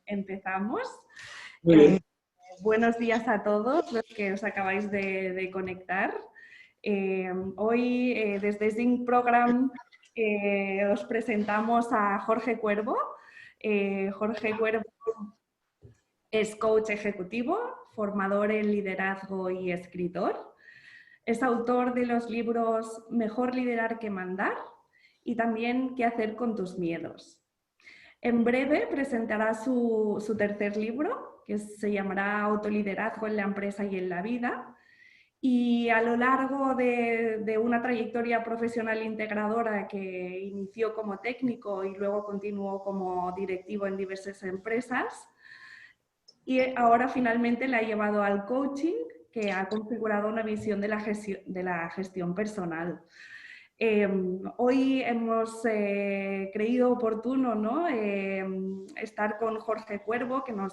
empezamos. Muy bien. Buenos días a todos los que os acabáis de conectar. Hoy desde Zinc Program os presentamos a Jorge Cuervo. Jorge Cuervo es coach ejecutivo, formador en liderazgo y escritor. Es autor de los libros Mejor liderar que mandar y también Qué hacer con tus miedos. En breve presentará su tercer libro, que se llamará Autoliderazgo en la empresa y en la vida. Y a lo largo de una trayectoria profesional integradora que inició como técnico y luego continuó como directivo en diversas empresas, y ahora finalmente le ha llevado al coaching, que ha configurado una visión de la gestión personal. Hoy hemos creído oportuno, ¿no? Estar con Jorge Cuervo, que nos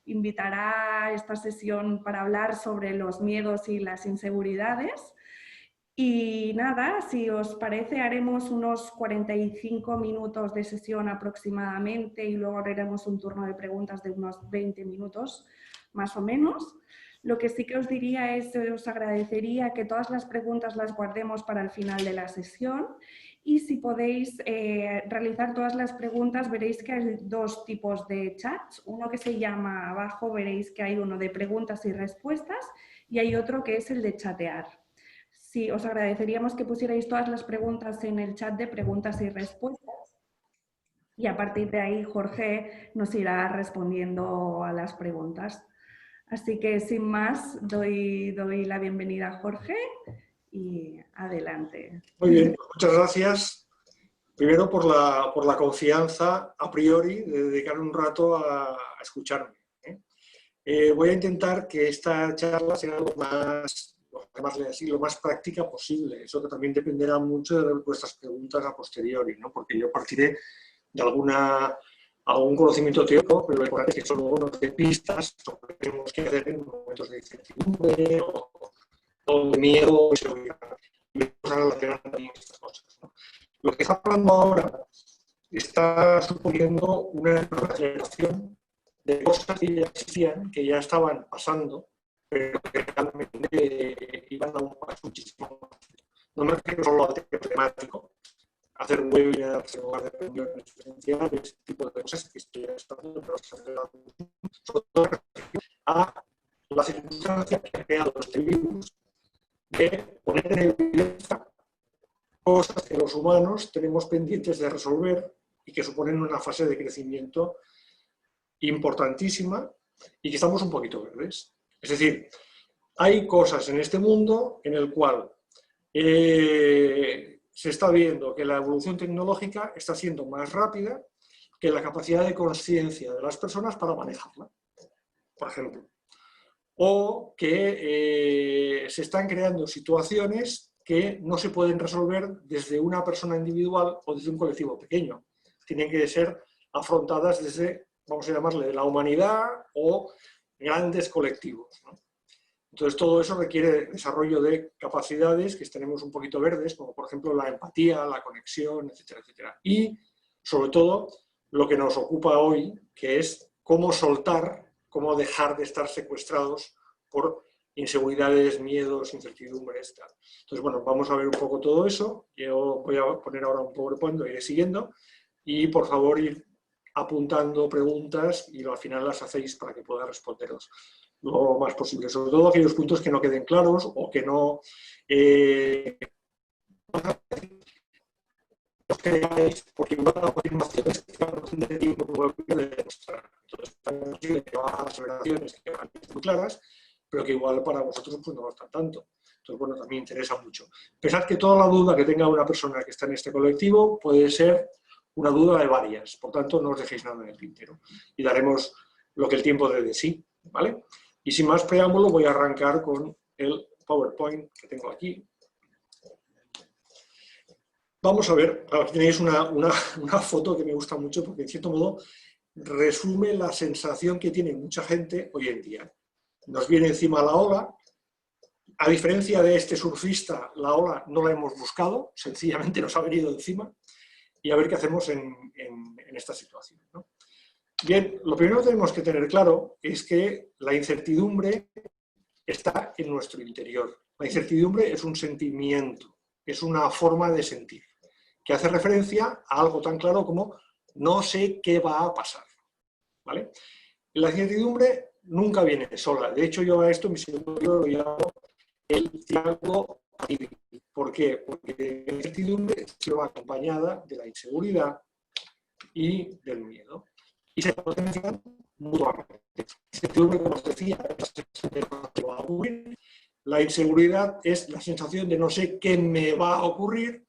invitará a esta sesión para hablar sobre los miedos y las inseguridades. Y nada, si os parece, haremos unos 45 minutos de sesión aproximadamente y luego haremos un turno de preguntas de unos 20 minutos más o menos. Lo que sí que os diría es, os agradecería que todas las preguntas las guardemos para el final de la sesión y si podéis realizar todas las preguntas, veréis que hay dos tipos de chats. Uno que se llama, abajo veréis que hay uno de preguntas y respuestas y hay otro que es el de chatear. Sí, os agradeceríamos que pusierais todas las preguntas en el chat de preguntas y respuestas y a partir de ahí Jorge nos irá respondiendo a las preguntas. Así que sin más, doy la bienvenida a Jorge y adelante. Muy bien, muchas gracias. Primero por la confianza a priori de dedicar un rato a escucharme. Voy a intentar que esta charla sea lo más práctica posible. Eso que también dependerá mucho de vuestras preguntas a posteriori, ¿no? Porque yo partiré de algún conocimiento teórico, pero lo importante es que solo nos dé pistas sobre lo que tenemos que hacer en momentos de incertidumbre o de miedo o inseguridad. Y vamos a relacionar también estas cosas, ¿no? Lo que está hablando ahora está suponiendo una aceleración de cosas que ya existían, que ya estaban pasando, pero que realmente iban a un paso muchísimo más. No me refiero solo al tema temático, hacer webinars en lugar de reuniones presenciales, este tipo de cosas que estoy estando, pero sobre todo a la circunstancia que ha creado este virus de poner en evidencia cosas que los humanos tenemos pendientes de resolver y que suponen una fase de crecimiento importantísima y que estamos un poquito verdes. Es decir, hay cosas en este mundo en el cual se está viendo que la evolución tecnológica está siendo más rápida que la capacidad de conciencia de las personas para manejarla, por ejemplo. O que se están creando situaciones que no se pueden resolver desde una persona individual o desde un colectivo pequeño. Tienen que ser afrontadas desde, vamos a llamarle, la humanidad o grandes colectivos, ¿no? Entonces, todo eso requiere desarrollo de capacidades que tenemos un poquito verdes, como por ejemplo la empatía, la conexión, etcétera, etcétera. Y, sobre todo, lo que nos ocupa hoy, que es cómo soltar, cómo dejar de estar secuestrados por inseguridades, miedos, incertidumbres, tal. Entonces, bueno, vamos a ver un poco todo eso. Yo voy a poner ahora un PowerPoint, lo iré siguiendo. Y, por favor, ir apuntando preguntas y al final las hacéis para que pueda responderos lo más posible, sobre todo aquellos puntos que no queden claros o que no os creáis, porque igual la afirmaciones que van a tener tiempo de demostrar. Entonces, es posible que van a aseveraciones que van a ser muy claras, pero que igual para vosotros pues, no bastan tanto. Entonces, bueno, también interesa mucho. Pensad que toda la duda que tenga una persona que está en este colectivo puede ser una duda de varias, por tanto, no os dejéis nada en el tintero. Y daremos lo que el tiempo dé de sí, ¿vale? Y sin más preámbulo voy a arrancar con el PowerPoint que tengo aquí. Vamos a ver, aquí tenéis una foto que me gusta mucho porque en cierto modo resume la sensación que tiene mucha gente hoy en día. Nos viene encima la ola. A diferencia de este surfista, la ola no la hemos buscado, sencillamente nos ha venido encima y a ver qué hacemos en esta situación, ¿no? Bien, lo primero que tenemos que tener claro es que la incertidumbre está en nuestro interior. La incertidumbre es un sentimiento, es una forma de sentir, que hace referencia a algo tan claro como no sé qué va a pasar. ¿Vale? La incertidumbre nunca viene sola. De hecho, yo a esto en mi segundo libro lo llamo el triángulo fatídico. ¿Por qué? Porque la incertidumbre se va acompañada de la inseguridad y del miedo. Y se potencian mutuamente. La incertidumbre, como os decía, es la sensación de no sé qué va a ocurrir. La inseguridad es la sensación de no sé qué me va a ocurrir.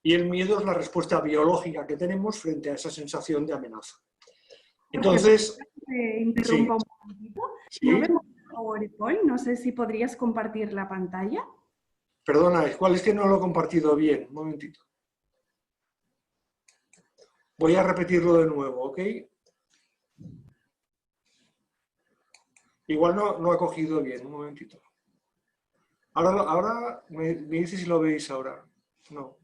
Y el miedo es la respuesta biológica que tenemos frente a esa sensación de amenaza. Entonces, te interrumpa un poquito. No sí, vemos el PowerPoint, no sé si podrías compartir la pantalla. perdona, ¿cuál es que no lo he compartido bien? Un momentito. Voy a repetirlo de nuevo, ¿ok? Igual no he cogido bien, un momentito. Ahora me dice si lo veis ahora. No.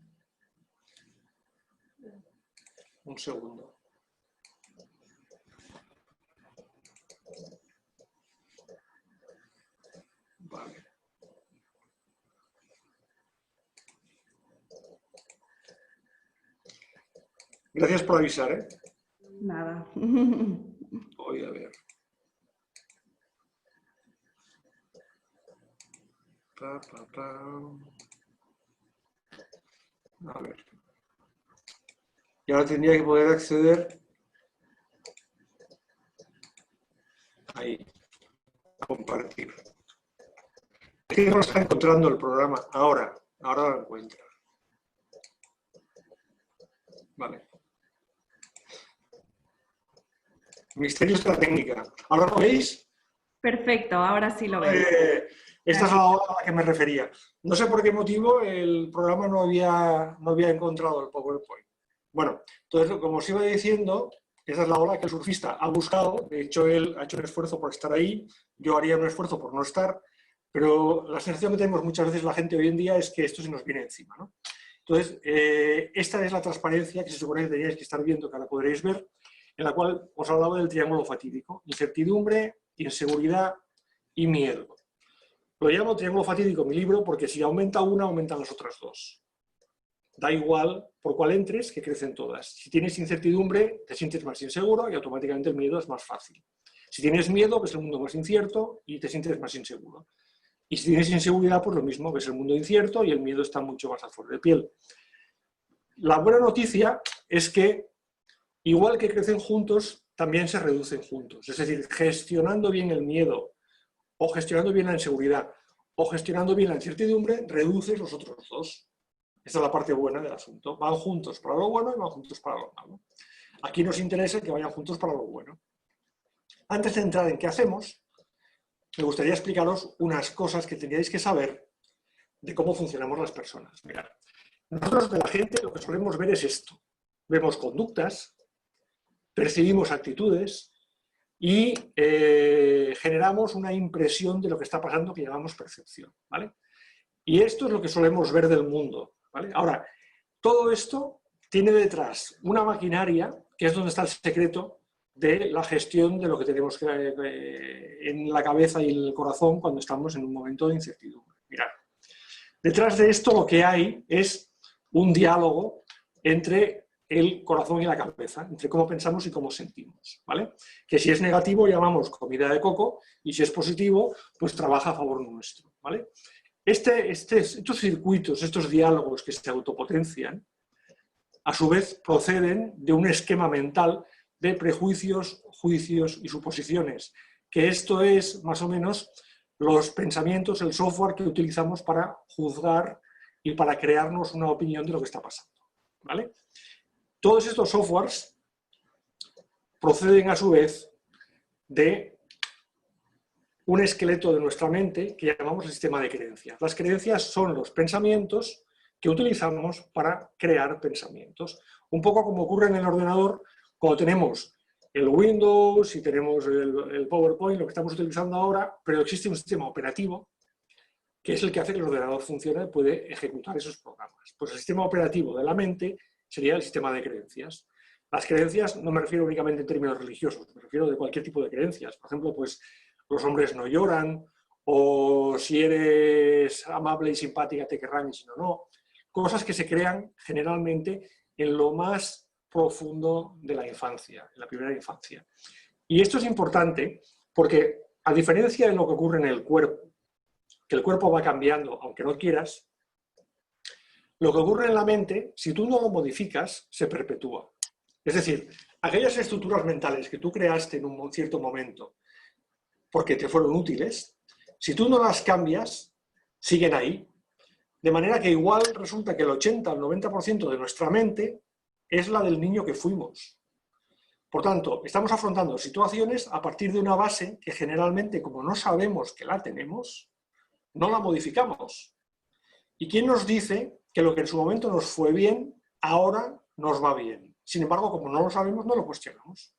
Un segundo. Vale. Gracias por avisar, ¿eh? Nada. Voy a ver. A ver. Y ahora tendría que poder acceder ahí, a compartir. Es que no está encontrando el programa. Ahora lo encuentra. Vale. Misterios de la técnica. ¿Ahora lo veis? Perfecto, ahora sí lo veo. Esta es la hora a la que me refería. No sé por qué motivo el programa no había encontrado el PowerPoint. Bueno, entonces, como os iba diciendo, esa es la ola que el surfista ha buscado. De hecho, él ha hecho un esfuerzo por estar ahí. Yo haría un esfuerzo por no estar. Pero la sensación que tenemos muchas veces la gente hoy en día es que esto se nos viene encima, ¿no? Entonces, esta es la transparencia que se supone que teníais que estar viendo, que ahora podréis ver, en la cual os hablaba del triángulo fatídico. Incertidumbre, inseguridad y miedo. Lo llamo triángulo fatídico en mi libro porque si aumenta una, aumentan las otras dos. Da igual por cuál entres, que crecen todas. Si tienes incertidumbre, te sientes más inseguro y automáticamente el miedo es más fácil. Si tienes miedo, ves el mundo más incierto y te sientes más inseguro. Y si tienes inseguridad, pues lo mismo, ves el mundo incierto y el miedo está mucho más a flor de piel. La buena noticia es que, igual que crecen juntos, también se reducen juntos. Es decir, gestionando bien el miedo, o gestionando bien la inseguridad, o gestionando bien la incertidumbre, reduces los otros dos. Esta es la parte buena del asunto. Van juntos para lo bueno y van juntos para lo malo. Aquí nos interesa que vayan juntos para lo bueno. Antes de entrar en qué hacemos, me gustaría explicaros unas cosas que tendríais que saber de cómo funcionamos las personas. Mirad, nosotros de la gente lo que solemos ver es esto. Vemos conductas, percibimos actitudes y generamos una impresión de lo que está pasando que llamamos percepción, ¿vale? Y esto es lo que solemos ver del mundo, ¿vale? Ahora, todo esto tiene detrás una maquinaria que es donde está el secreto de la gestión de lo que tenemos en la cabeza y en el corazón cuando estamos en un momento de incertidumbre. Mirad, detrás de esto lo que hay es un diálogo entre el corazón y la cabeza, entre cómo pensamos y cómo sentimos, ¿vale? Que si es negativo llamamos comida de coco y si es positivo, pues trabaja a favor nuestro, ¿vale? Estos circuitos, estos diálogos que se autopotencian, a su vez proceden de un esquema mental de prejuicios, juicios y suposiciones, que esto es más o menos los pensamientos, el software que utilizamos para juzgar y para crearnos una opinión de lo que está pasando, ¿vale? Todos estos softwares proceden a su vez de un esqueleto de nuestra mente que llamamos el sistema de creencias. Las creencias son los pensamientos que utilizamos para crear pensamientos. Un poco como ocurre en el ordenador cuando tenemos el Windows y tenemos el PowerPoint, lo que estamos utilizando ahora, pero existe un sistema operativo que es el que hace que el ordenador funcione y puede ejecutar esos programas. Pues el sistema operativo de la mente sería el sistema de creencias. Las creencias no me refiero únicamente en términos religiosos, me refiero de cualquier tipo de creencias. Por ejemplo, pues los hombres no lloran, o si eres amable y simpática te querrán y si no, no. Cosas que se crean generalmente en lo más profundo de la infancia, en la primera infancia. Y esto es importante porque, a diferencia de lo que ocurre en el cuerpo, que el cuerpo va cambiando aunque no quieras, lo que ocurre en la mente, si tú no lo modificas, se perpetúa. Es decir, aquellas estructuras mentales que tú creaste en un cierto momento porque te fueron útiles, si tú no las cambias, siguen ahí. De manera que igual resulta que el 80 al 90% de nuestra mente es la del niño que fuimos. Por tanto, estamos afrontando situaciones a partir de una base que generalmente, como no sabemos que la tenemos, no la modificamos. ¿Y quién nos dice que lo que en su momento nos fue bien, ahora nos va bien? Sin embargo, como no lo sabemos, no lo cuestionamos.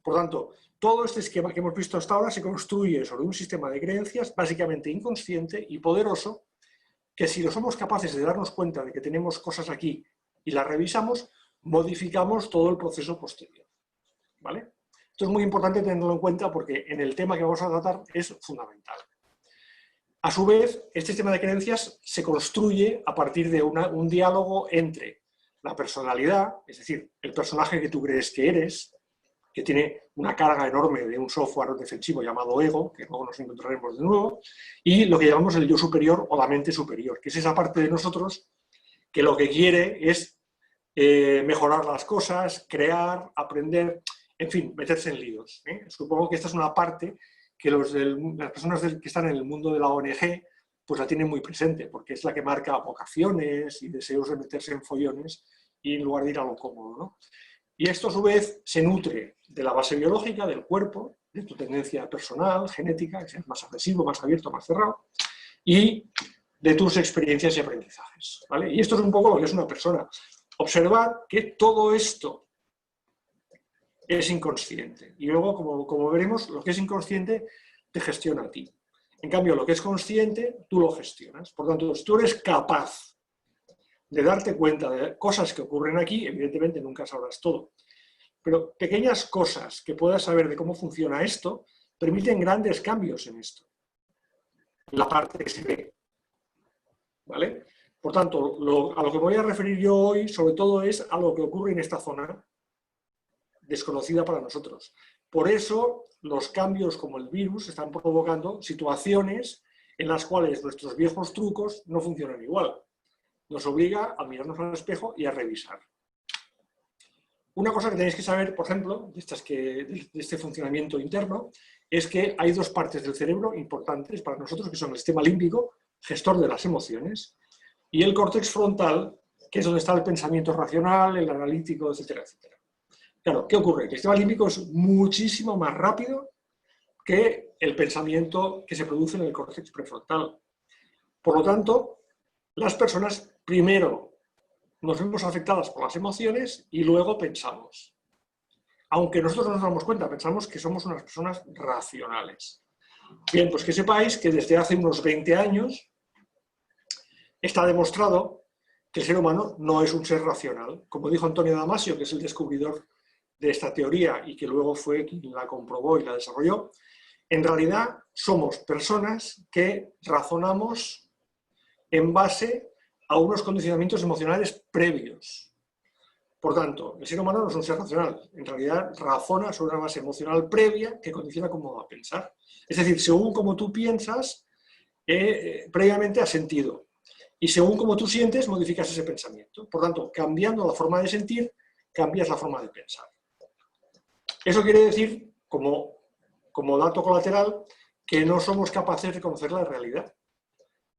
Por tanto, todo este esquema que hemos visto hasta ahora se construye sobre un sistema de creencias básicamente inconsciente y poderoso, que si no somos capaces de darnos cuenta de que tenemos cosas aquí y las revisamos, modificamos todo el proceso posterior. ¿Vale? Esto es muy importante tenerlo en cuenta porque en el tema que vamos a tratar es fundamental. A su vez, este sistema de creencias se construye a partir de un diálogo entre la personalidad, es decir, el personaje que tú crees que eres, que tiene una carga enorme de un software defensivo llamado ego, que luego nos encontraremos de nuevo, y lo que llamamos el yo superior o la mente superior, que es esa parte de nosotros que lo que quiere es mejorar las cosas, crear, aprender, en fin, meterse en líos. Supongo que esta es una parte que las personas que están en el mundo de la ONG pues la tienen muy presente, porque es la que marca vocaciones y deseos de meterse en follones y en lugar de ir a lo cómodo, ¿no? Y esto a su vez se nutre de la base biológica, del cuerpo, de tu tendencia personal, genética, que seas más agresivo, más abierto, más cerrado, y de tus experiencias y aprendizajes, ¿vale? Y esto es un poco lo que es una persona. Observad que todo esto es inconsciente. Y luego, como veremos, lo que es inconsciente te gestiona a ti. En cambio, lo que es consciente, tú lo gestionas. Por tanto, si tú eres capaz de darte cuenta de cosas que ocurren aquí, evidentemente nunca sabrás todo, pero pequeñas cosas que puedas saber de cómo funciona esto, permiten grandes cambios en esto. La parte que se ve. ¿Vale? Por tanto, a lo que voy a referir yo hoy, sobre todo, es a lo que ocurre en esta zona desconocida para nosotros. Por eso, los cambios como el virus están provocando situaciones en las cuales nuestros viejos trucos no funcionan igual. Nos obliga a mirarnos al espejo y a revisar. Una cosa que tenéis que saber, por ejemplo, de este funcionamiento interno, es que hay dos partes del cerebro importantes para nosotros, que son el sistema límbico, gestor de las emociones, y el córtex frontal, que es donde está el pensamiento racional, el analítico, etcétera, etcétera. Claro, ¿qué ocurre? Que el sistema límbico es muchísimo más rápido que el pensamiento que se produce en el córtex prefrontal. Por lo tanto, las personas primero nos vemos afectadas por las emociones y luego pensamos. Aunque nosotros no nos damos cuenta, pensamos que somos unas personas racionales. Bien, pues que sepáis que desde hace unos 20 años está demostrado que el ser humano no es un ser racional. Como dijo Antonio Damasio, que es el descubridor de esta teoría y que luego fue quien la comprobó y la desarrolló, en realidad somos personas que razonamos en base a unos condicionamientos emocionales previos. Por tanto, el ser humano no es un ser racional, en realidad razona sobre una base emocional previa que condiciona cómo va a pensar. Es decir, según cómo tú piensas, previamente has sentido. Y según cómo tú sientes, modificas ese pensamiento. Por tanto, cambiando la forma de sentir, cambias la forma de pensar. Eso quiere decir, como dato colateral, que no somos capaces de conocer la realidad.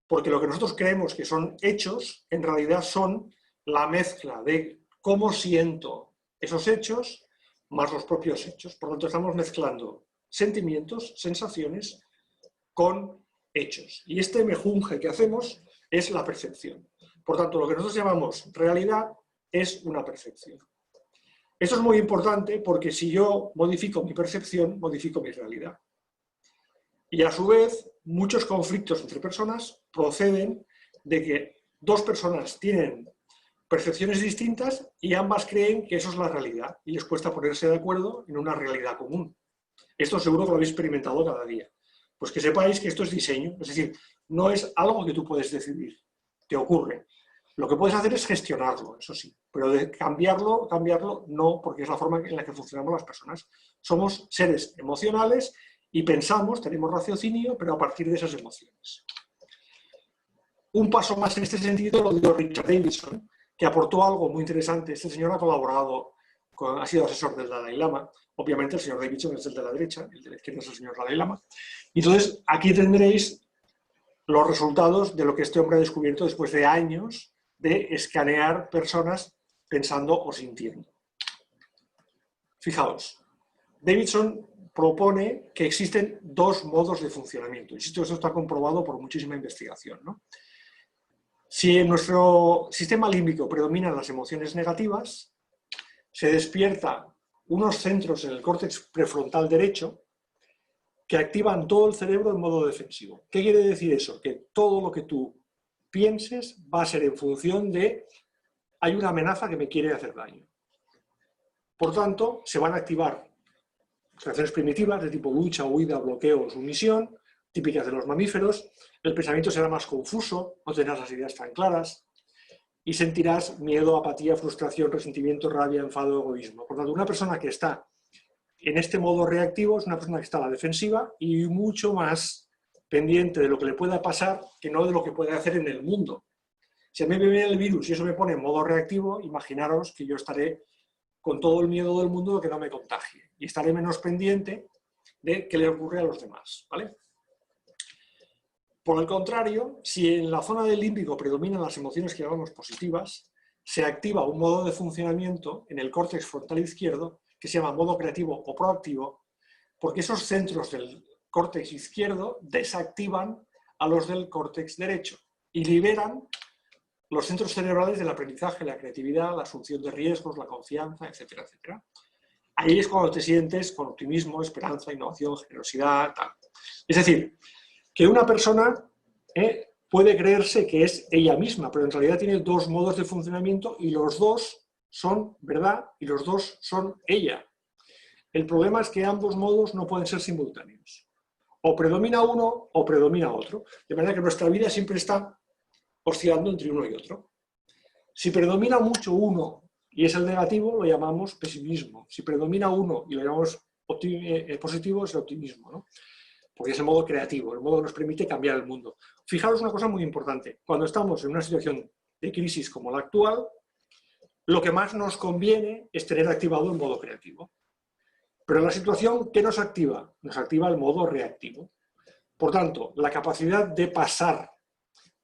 Porque lo que nosotros creemos que son hechos, en realidad son la mezcla de cómo siento esos hechos más los propios hechos. Por lo tanto, estamos mezclando sentimientos, sensaciones con hechos. Y este mejunje que hacemos es la percepción. Por tanto, lo que nosotros llamamos realidad es una percepción. Esto es muy importante porque si yo modifico mi percepción, modifico mi realidad. Y a su vez, muchos conflictos entre personas proceden de que dos personas tienen percepciones distintas y ambas creen que eso es la realidad y les cuesta ponerse de acuerdo en una realidad común. Esto seguro que lo habéis experimentado cada día. Pues que sepáis que esto es diseño, es decir, no es algo que tú puedes decidir, te ocurre. Lo que puedes hacer es gestionarlo, eso sí, pero de cambiarlo no, porque es la forma en la que funcionamos las personas. Somos seres emocionales y pensamos, tenemos raciocinio, pero a partir de esas emociones. Un paso más en este sentido lo dio Richard Davidson, que aportó algo muy interesante. Este señor ha colaborado, ha sido asesor del Dalai Lama. Obviamente el señor Davidson es el de la derecha, el de la izquierda es el señor Dalai Lama. Y entonces aquí tendréis los resultados de lo que este hombre ha descubierto después de años de escanear personas pensando o sintiendo. Fijaos, Davidson propone que existen dos modos de funcionamiento. Insisto, esto está comprobado por muchísima investigación, ¿no? Si en nuestro sistema límbico predominan las emociones negativas, se despierta unos centros en el córtex prefrontal derecho que activan todo el cerebro en modo defensivo. ¿Qué quiere decir eso? Que todo lo que tú pienses va a ser en función de hay una amenaza que me quiere hacer daño. Por tanto, se van a activar reacciones primitivas de tipo lucha, huida, bloqueo o sumisión, típicas de los mamíferos. El pensamiento será más confuso, no tendrás las ideas tan claras y sentirás miedo, apatía, frustración, resentimiento, rabia, enfado, egoísmo. Por tanto, una persona que está en este modo reactivo es una persona que está a la defensiva y mucho más pendiente de lo que le pueda pasar que no de lo que puede hacer en el mundo. Si a mí me viene el virus y eso me pone en modo reactivo, imaginaros que yo estaré con todo el miedo del mundo de que no me contagie y estaré menos pendiente de qué le ocurre a los demás, ¿vale? Por el contrario, si en la zona del límbico predominan las emociones que llamamos positivas, se activa un modo de funcionamiento en el córtex frontal izquierdo que se llama modo creativo o proactivo, porque esos centros del córtex izquierdo desactivan a los del córtex derecho y liberan los centros cerebrales del aprendizaje, la creatividad, la asunción de riesgos, la confianza, etcétera, etcétera. Ahí es cuando te sientes con optimismo, esperanza, innovación, generosidad, tal. Es decir, que una persona puede creerse que es ella misma, pero en realidad tiene dos modos de funcionamiento y los dos son verdad y los dos son ella. El problema es que ambos modos no pueden ser simultáneos. O predomina uno o predomina otro. De manera que nuestra vida siempre está oscilando entre uno y otro. Si predomina mucho uno y es el negativo, lo llamamos pesimismo. Si predomina uno y lo llamamos positivo, es el optimismo, ¿no? Porque es el modo creativo, el modo que nos permite cambiar el mundo. Fijaros una cosa muy importante. Cuando estamos en una situación de crisis como la actual, lo que más nos conviene es tener activado el modo creativo. Pero en la situación, ¿qué nos activa? Nos activa el modo reactivo. Por tanto, la capacidad de pasar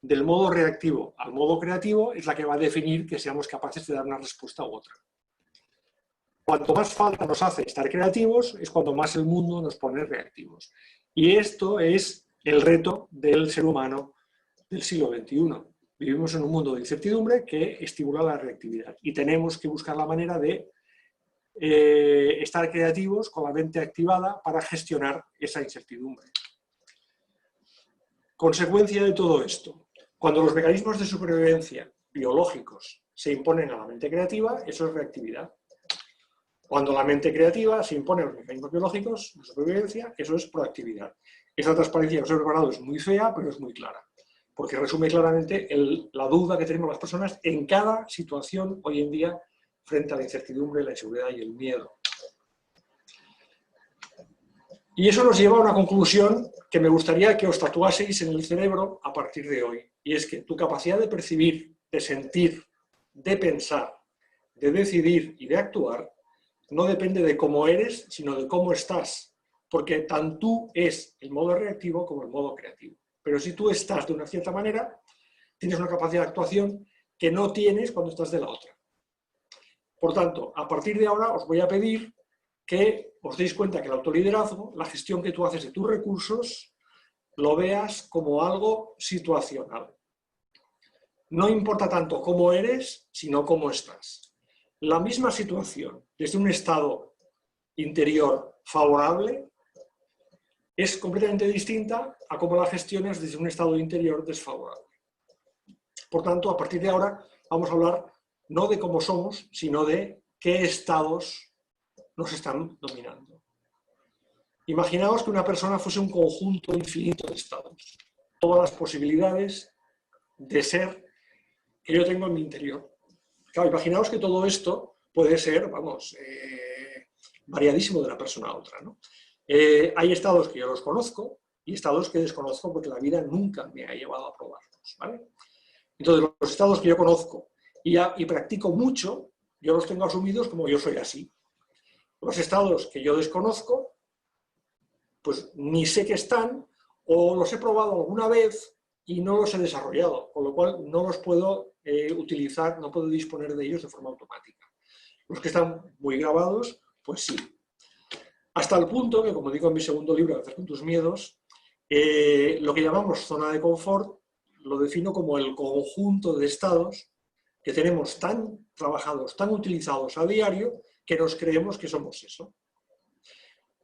del modo reactivo al modo creativo es la que va a definir que seamos capaces de dar una respuesta u otra. Cuanto más falta nos hace estar creativos, es cuando más el mundo nos pone reactivos. Y esto es el reto del ser humano del siglo XXI. Vivimos en un mundo de incertidumbre que estimula la reactividad y tenemos que buscar la manera de estar creativos con la mente activada para gestionar esa incertidumbre. Consecuencia de todo esto, cuando los mecanismos de supervivencia biológicos se imponen a la mente creativa, eso es reactividad. Cuando la mente creativa se impone a los mecanismos biológicos de supervivencia, eso es proactividad. Esta transparencia que os he preparado es muy fea, pero es muy clara, porque resume claramente la duda que tenemos las personas en cada situación hoy en día frente a la incertidumbre, la inseguridad y el miedo. Y eso nos lleva a una conclusión que me gustaría que os tatuaseis en el cerebro a partir de hoy, y es que tu capacidad de percibir, de sentir, de pensar, de decidir y de actuar no depende de cómo eres, sino de cómo estás, porque tan tú es el modo reactivo como el modo creativo. Pero si tú estás de una cierta manera, tienes una capacidad de actuación que no tienes cuando estás de la otra. Por tanto, a partir de ahora os voy a pedir que os deis cuenta que el autoliderazgo, la gestión que tú haces de tus recursos, lo veas como algo situacional. No importa tanto cómo eres, sino cómo estás. La misma situación, desde un estado interior favorable, es completamente distinta a cómo la gestionas desde un estado interior desfavorable. Por tanto, a partir de ahora vamos a hablar no de cómo somos, sino de qué estados nos están dominando. Imaginaos que una persona fuese un conjunto infinito de estados, todas las posibilidades de ser que yo tengo en mi interior. Claro, imaginaos que todo esto puede ser, vamos, variadísimo de una persona a otra, ¿no? Hay estados que yo los conozco y estados que desconozco porque la vida nunca me ha llevado a probarlos, ¿vale? Entonces, los estados que yo conozco y practico mucho, yo los tengo asumidos como yo soy así. Los estados que yo desconozco, pues ni sé que están o los he probado alguna vez y no los he desarrollado, con lo cual no los puedo utilizar, no puedo disponer de ellos de forma automática. Los que están muy grabados, pues sí. Hasta el punto que, como digo en mi segundo libro, Hacer con tus miedos, lo que llamamos zona de confort lo defino como el conjunto de estados que tenemos tan trabajados, tan utilizados a diario, que nos creemos que somos eso.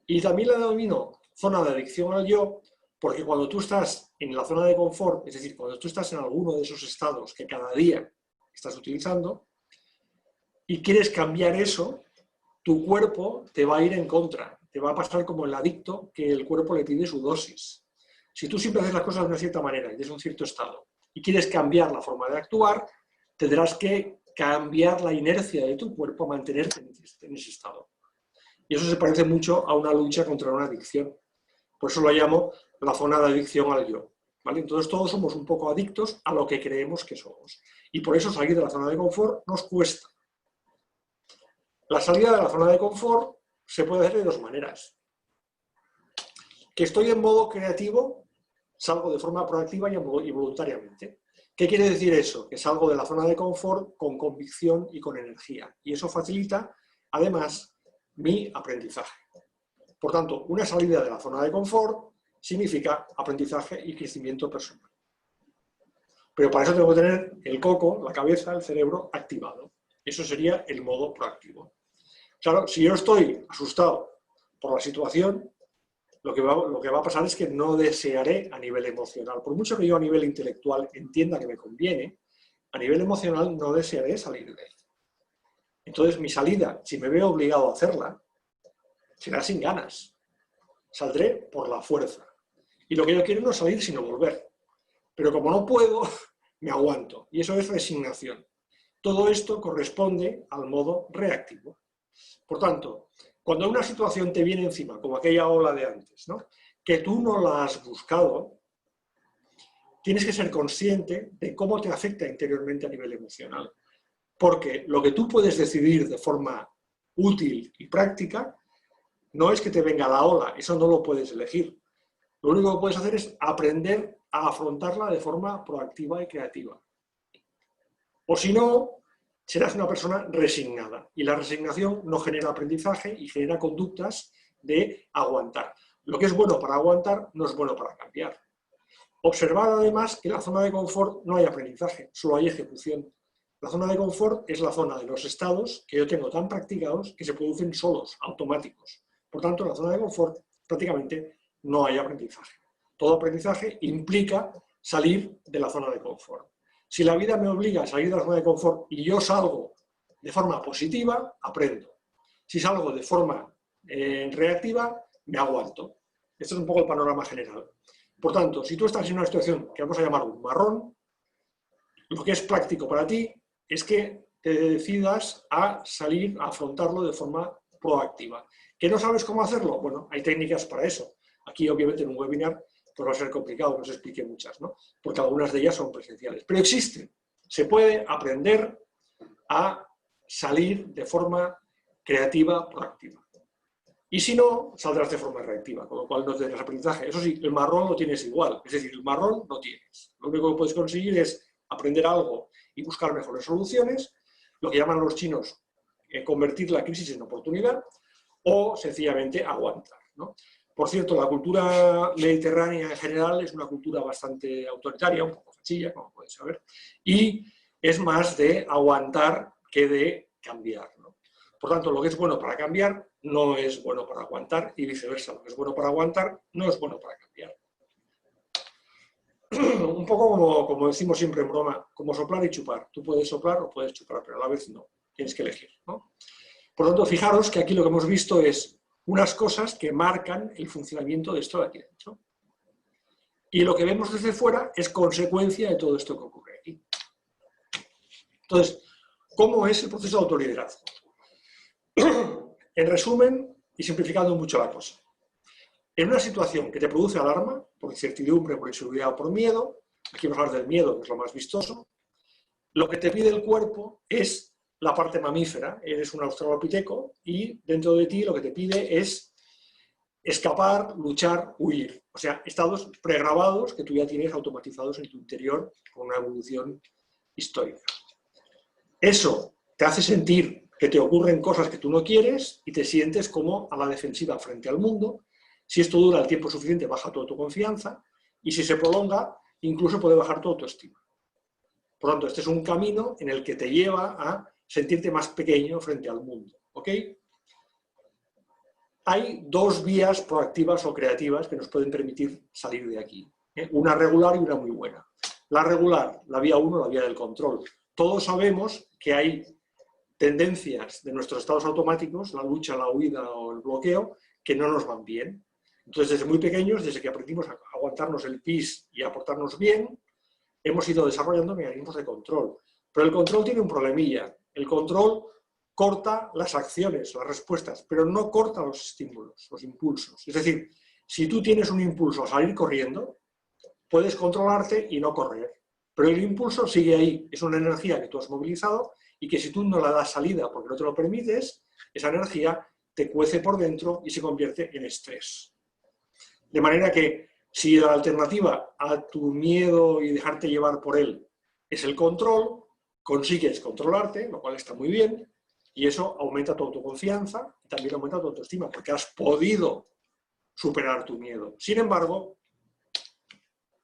Y también la denomino zona de adicción al yo, porque cuando tú estás en la zona de confort, es decir, cuando tú estás en alguno de esos estados que cada día estás utilizando, y quieres cambiar eso, tu cuerpo te va a ir en contra, te va a pasar como el adicto que el cuerpo le pide su dosis. Si tú siempre haces las cosas de una cierta manera y desde un cierto estado, y quieres cambiar la forma de actuar, tendrás que cambiar la inercia de tu cuerpo a mantenerte en ese estado. Y eso se parece mucho a una lucha contra una adicción. Por eso lo llamo la zona de adicción al yo, ¿vale? Entonces todos somos un poco adictos a lo que creemos que somos. Y por eso salir de la zona de confort nos cuesta. La salida de la zona de confort se puede hacer de dos maneras. Que estoy en modo creativo, salgo de forma proactiva y voluntariamente. ¿Qué quiere decir eso? Que salgo de la zona de confort con convicción y con energía. Y eso facilita, además, mi aprendizaje. Por tanto, una salida de la zona de confort significa aprendizaje y crecimiento personal. Pero para eso tengo que tener el coco, la cabeza, el cerebro activado. Eso sería el modo proactivo. Claro, si yo estoy asustado por la situación, lo que va a pasar es que no desearé a nivel emocional. Por mucho que yo a nivel intelectual entienda que me conviene, a nivel emocional no desearé salir de él. Entonces mi salida, si me veo obligado a hacerla, será sin ganas. Saldré por la fuerza. Y lo que yo quiero no es salir, sino volver. Pero como no puedo, me aguanto. Y eso es resignación. Todo esto corresponde al modo reactivo. Por tanto, cuando una situación te viene encima, como aquella ola de antes, ¿no?, que tú no la has buscado, tienes que ser consciente de cómo te afecta interiormente a nivel emocional. Porque lo que tú puedes decidir de forma útil y práctica no es que te venga la ola, eso no lo puedes elegir. Lo único que puedes hacer es aprender a afrontarla de forma proactiva y creativa. O si no, serás una persona resignada. Y la resignación no genera aprendizaje y genera conductas de aguantar. Lo que es bueno para aguantar no es bueno para cambiar. Observar además que en la zona de confort no hay aprendizaje, solo hay ejecución. La zona de confort es la zona de los estados que yo tengo tan practicados que se producen solos, automáticos. Por tanto, en la zona de confort prácticamente no hay aprendizaje. Todo aprendizaje implica salir de la zona de confort. Si la vida me obliga a salir de la zona de confort y yo salgo de forma positiva, aprendo. Si salgo de forma reactiva, me aguanto. Este es un poco el panorama general. Por tanto, si tú estás en una situación que vamos a llamar un marrón, lo que es práctico para ti es que te decidas a salir, a afrontarlo de forma proactiva. ¿Que no sabes cómo hacerlo? Bueno, hay técnicas para eso. Aquí, obviamente, en un webinar pues va a ser complicado que os explique muchas, ¿no?, porque algunas de ellas son presenciales. Pero existen. Se puede aprender a salir de forma creativa, proactiva. Y si no, saldrás de forma reactiva, con lo cual no tendrás aprendizaje. Eso sí, el marrón lo tienes igual. Es decir, el marrón no tienes. Lo único que puedes conseguir es aprender algo y buscar mejores soluciones, lo que llaman los chinos convertir la crisis en oportunidad, o sencillamente aguantar, ¿no? Por cierto, la cultura mediterránea en general es una cultura bastante autoritaria, un poco fachilla, como podéis saber, y es más de aguantar que de cambiar, ¿no? Por tanto, lo que es bueno para cambiar no es bueno para aguantar y viceversa. Lo que es bueno para aguantar no es bueno para cambiar. un poco como decimos siempre en broma, como soplar y chupar. Tú puedes soplar o puedes chupar, pero a la vez no. Tienes que elegir, ¿no? Por lo tanto, fijaros que aquí lo que hemos visto es unas cosas que marcan el funcionamiento de esto de aquí dentro. Y lo que vemos desde fuera es consecuencia de todo esto que ocurre aquí. Entonces, ¿cómo es el proceso de autoliderazgo? En resumen, y simplificando mucho la cosa, en una situación que te produce alarma, por incertidumbre, por inseguridad o por miedo, aquí vamos a hablar del miedo, que es lo más vistoso, lo que te pide el cuerpo es la parte mamífera, eres un australopiteco y dentro de ti lo que te pide es escapar, luchar, huir. O sea, estados pregrabados que tú ya tienes automatizados en tu interior con una evolución histórica. Eso te hace sentir que te ocurren cosas que tú no quieres y te sientes como a la defensiva frente al mundo. Si esto dura el tiempo suficiente, baja toda tu confianza y si se prolonga, incluso puede bajar tu autoestima. Por lo tanto, este es un camino en el que te lleva a sentirte más pequeño frente al mundo. ¿Ok? Hay dos vías proactivas o creativas que nos pueden permitir salir de aquí. Una regular y una muy buena. La regular, la vía 1, la vía del control. Todos sabemos que hay tendencias de nuestros estados automáticos, la lucha, la huida o el bloqueo, que no nos van bien. Entonces, desde muy pequeños, desde que aprendimos a aguantarnos el pis y a portarnos bien, hemos ido desarrollando mecanismos de control. Pero el control tiene un problemilla. El control corta las acciones, las respuestas, pero no corta los estímulos, los impulsos. Es decir, si tú tienes un impulso a salir corriendo, puedes controlarte y no correr. Pero el impulso sigue ahí. Es una energía que tú has movilizado y que si tú no la das salida porque no te lo permites, esa energía te cuece por dentro y se convierte en estrés. De manera que si la alternativa a tu miedo y dejarte llevar por él es el control, consigues controlarte, lo cual está muy bien, y eso aumenta tu autoconfianza y también aumenta tu autoestima, porque has podido superar tu miedo. Sin embargo,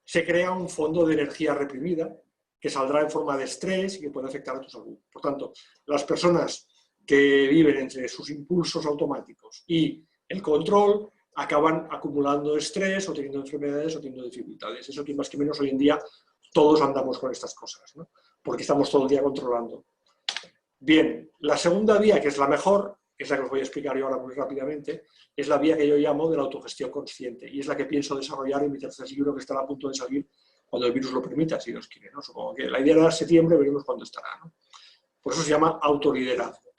se crea un fondo de energía reprimida que saldrá en forma de estrés y que puede afectar a tu salud. Por tanto, las personas que viven entre sus impulsos automáticos y el control acaban acumulando estrés o teniendo enfermedades o teniendo dificultades. Eso que más que menos hoy en día todos andamos con estas cosas, ¿no? Porque estamos todo el día controlando. Bien, la segunda vía, que es la mejor, que es la que os voy a explicar yo ahora muy rápidamente, es la vía que yo llamo de la autogestión consciente y es la que pienso desarrollar en mi tercer libro que estará a punto de salir cuando el virus lo permita, si Dios quiere, ¿no? Supongo que la idea era septiembre, veremos cuándo estará, ¿no? Por eso se llama autoliderazgo,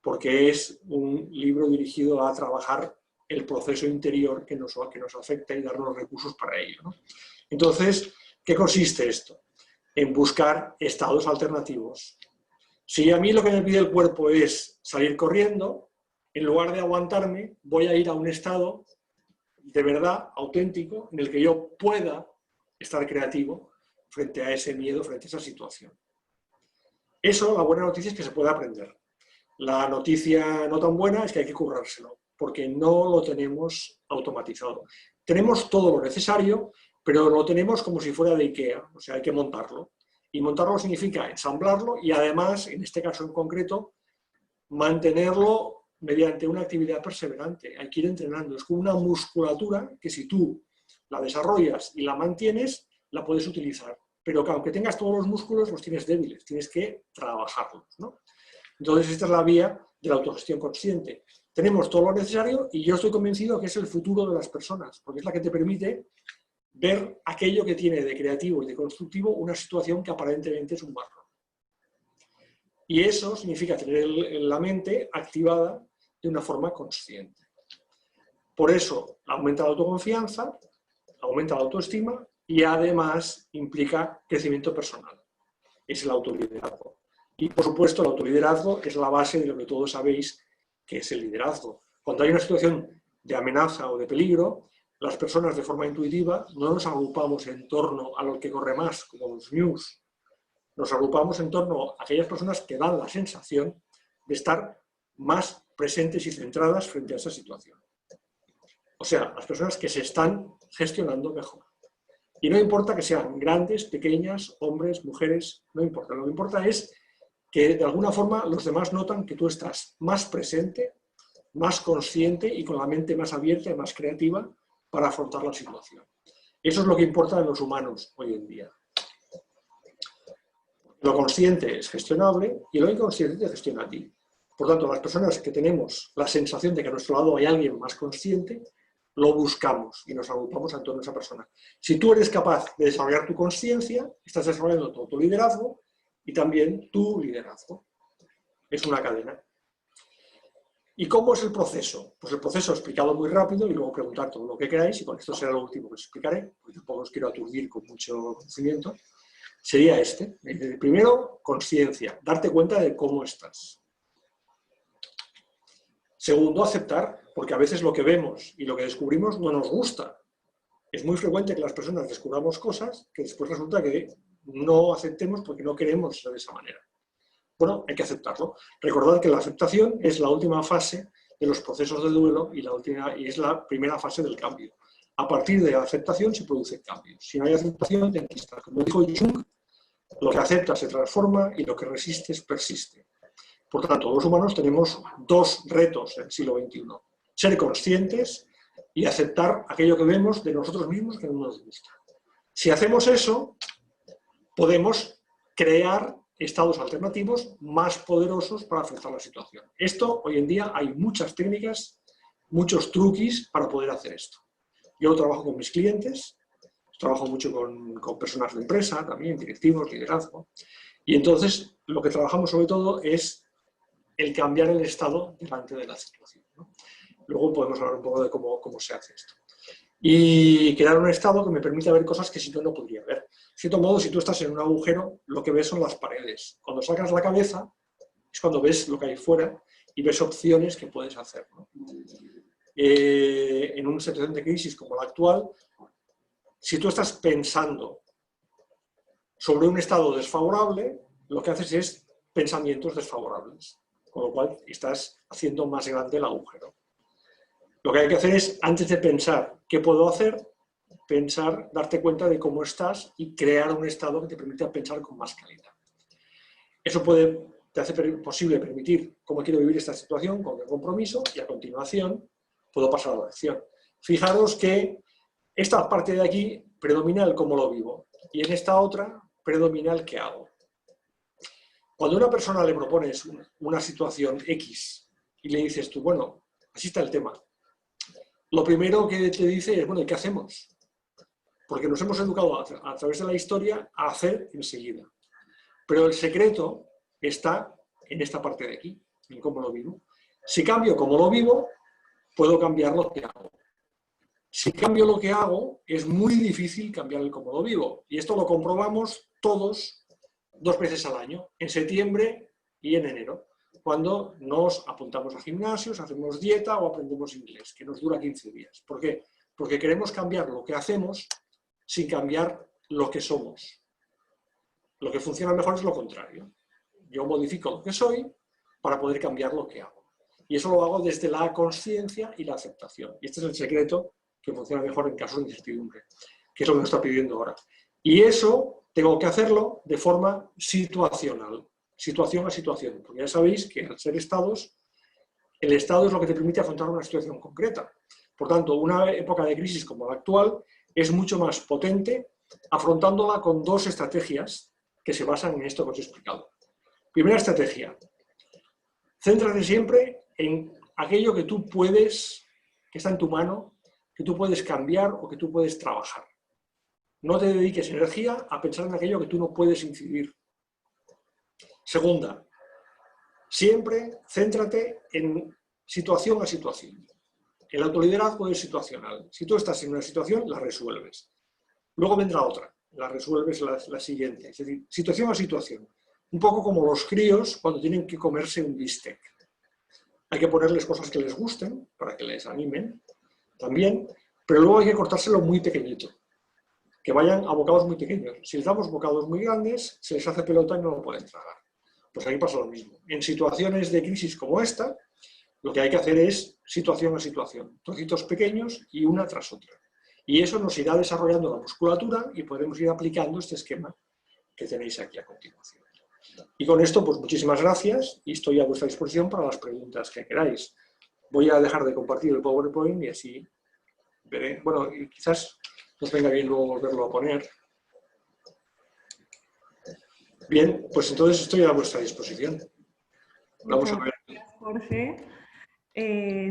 porque es un libro dirigido a trabajar el proceso interior que nos afecta y darnos recursos para ello, ¿no? Entonces, ¿qué consiste esto? En buscar estados alternativos. Si a mí lo que me pide el cuerpo es salir corriendo, en lugar de aguantarme, voy a ir a un estado de verdad auténtico en el que yo pueda estar creativo frente a ese miedo, frente a esa situación. Eso, la buena noticia es que se puede aprender. La noticia no tan buena es que hay que currárselo, porque no lo tenemos automatizado. Tenemos todo lo necesario, pero lo tenemos como si fuera de IKEA, o sea, hay que montarlo. Y montarlo significa ensamblarlo y además, en este caso en concreto, mantenerlo mediante una actividad perseverante. Hay que ir entrenando. Es como una musculatura que si tú la desarrollas y la mantienes, la puedes utilizar. Pero que aunque tengas todos los músculos, los tienes débiles. Tienes que trabajarlos, ¿no? Entonces, esta es la vía de la autogestión consciente. Tenemos todo lo necesario y yo estoy convencido que es el futuro de las personas, porque es la que te permite ver aquello que tiene de creativo y de constructivo una situación que aparentemente es un marrón. Y eso significa tener la mente activada de una forma consciente. Por eso aumenta la autoconfianza, aumenta la autoestima y además implica crecimiento personal. Es el autoliderazgo. Y por supuesto el autoliderazgo es la base de lo que todos sabéis que es el liderazgo. Cuando hay una situación de amenaza o de peligro, las personas de forma intuitiva no nos agrupamos en torno a lo que corre más, como los news. Nos agrupamos en torno a aquellas personas que dan la sensación de estar más presentes y centradas frente a esa situación. O sea, las personas que se están gestionando mejor. Y no importa que sean grandes, pequeñas, hombres, mujeres, no importa. Lo que importa es que de alguna forma los demás notan que tú estás más presente, más consciente y con la mente más abierta y más creativa para afrontar la situación. Eso es lo que importa en los humanos hoy en día. Lo consciente es gestionable y lo inconsciente te gestiona a ti. Por tanto, las personas que tenemos la sensación de que a nuestro lado hay alguien más consciente, lo buscamos y nos agrupamos en torno a esa persona. Si tú eres capaz de desarrollar tu consciencia, estás desarrollando todo tu liderazgo y también tu liderazgo. Es una cadena. ¿Y cómo es el proceso? Pues el proceso explicado muy rápido y luego preguntar todo lo que queráis, y con esto será lo último que os explicaré, porque tampoco os quiero aturdir con mucho conocimiento. Sería este. Primero, conciencia, darte cuenta de cómo estás. Segundo, aceptar, porque a veces lo que vemos y lo que descubrimos no nos gusta. Es muy frecuente que las personas descubramos cosas que después resulta que no aceptemos porque no queremos ser de esa manera. Bueno, hay que aceptarlo. Recordad que la aceptación es la última fase de los procesos de duelo y es la primera fase del cambio. A partir de la aceptación se produce cambio. Si no hay aceptación, te enquistas. Como dijo Jung, lo que acepta se transforma y lo que resistes persiste. Por tanto, los humanos tenemos dos retos en el siglo XXI. Ser conscientes y aceptar aquello que vemos de nosotros mismos que no nos gusta. Si hacemos eso, podemos crear estados alternativos más poderosos para afrontar la situación. Esto, hoy en día, hay muchas técnicas, muchos truquis para poder hacer esto. Yo trabajo con mis clientes, trabajo mucho con personas de empresa, también directivos, liderazgo, y entonces lo que trabajamos sobre todo es el cambiar el estado delante de la situación, ¿no? Luego podemos hablar un poco de cómo se hace esto. Y crear un estado que me permita ver cosas que si no, no podría ver. De cierto modo, si tú estás en un agujero, lo que ves son las paredes. Cuando sacas la cabeza, es cuando ves lo que hay fuera y ves opciones que puedes hacer, ¿no? En una situación de crisis como la actual, si tú estás pensando sobre un estado desfavorable, lo que haces es pensamientos desfavorables, con lo cual estás haciendo más grande el agujero. Lo que hay que hacer es, antes de pensar qué puedo hacer, pensar, darte cuenta de cómo estás y crear un estado que te permita pensar con más calidad. Eso te hace posible permitir cómo quiero vivir esta situación con el compromiso y a continuación puedo pasar a la acción. Fijaros que esta parte de aquí predomina el cómo lo vivo y en esta otra predomina el qué hago. Cuando a una persona le propones una situación X y le dices tú, bueno, así está el tema, lo primero que te dice es, bueno, ¿y qué hacemos? Porque nos hemos educado a través de la historia a hacer enseguida. Pero el secreto está en esta parte de aquí, en cómo lo vivo. Si cambio cómo lo vivo, puedo cambiar lo que hago. Si cambio lo que hago, es muy difícil cambiar el cómo lo vivo. Y esto lo comprobamos todos 2 veces al año, en septiembre y en enero, cuando nos apuntamos a gimnasios, hacemos dieta o aprendemos inglés, que nos dura 15 días. ¿Por qué? Porque queremos cambiar lo que hacemos sin cambiar lo que somos. Lo que funciona mejor es lo contrario. Yo modifico lo que soy para poder cambiar lo que hago. Y eso lo hago desde la consciencia y la aceptación. Y este es el secreto que funciona mejor en casos de incertidumbre, que es lo que nos está pidiendo ahora. Y eso tengo que hacerlo de forma situacional, situación a situación. Porque ya sabéis que al ser estados, el estado es lo que te permite afrontar una situación concreta. Por tanto, una época de crisis como la actual es mucho más potente afrontándola con 2 estrategias que se basan en esto que os he explicado. Primera estrategia, céntrate siempre en aquello que tú puedes, que está en tu mano, que tú puedes cambiar o que tú puedes trabajar. No te dediques energía a pensar en aquello que tú no puedes incidir. Segunda, siempre céntrate en situación a situación. El autoliderazgo es situacional. Si tú estás en una situación, la resuelves. Luego vendrá otra, la resuelves la siguiente. Es decir, situación a situación. Un poco como los críos cuando tienen que comerse un bistec. Hay que ponerles cosas que les gusten, para que les animen, también, pero luego hay que cortárselo muy pequeñito. Que vayan a bocados muy pequeños. Si les damos bocados muy grandes, se les hace pelota y no lo pueden tragar. Pues aquí pasa lo mismo. En situaciones de crisis como esta, lo que hay que hacer es situación a situación, trocitos pequeños y una tras otra. Y eso nos irá desarrollando la musculatura y podremos ir aplicando este esquema que tenéis aquí a continuación. Y con esto, pues muchísimas gracias y estoy a vuestra disposición para las preguntas que queráis. Voy a dejar de compartir el PowerPoint y así veré. Bueno, y quizás nos venga bien luego volverlo a poner. Bien, pues entonces estoy a vuestra disposición. Vamos a ver. Gracias, Jorge.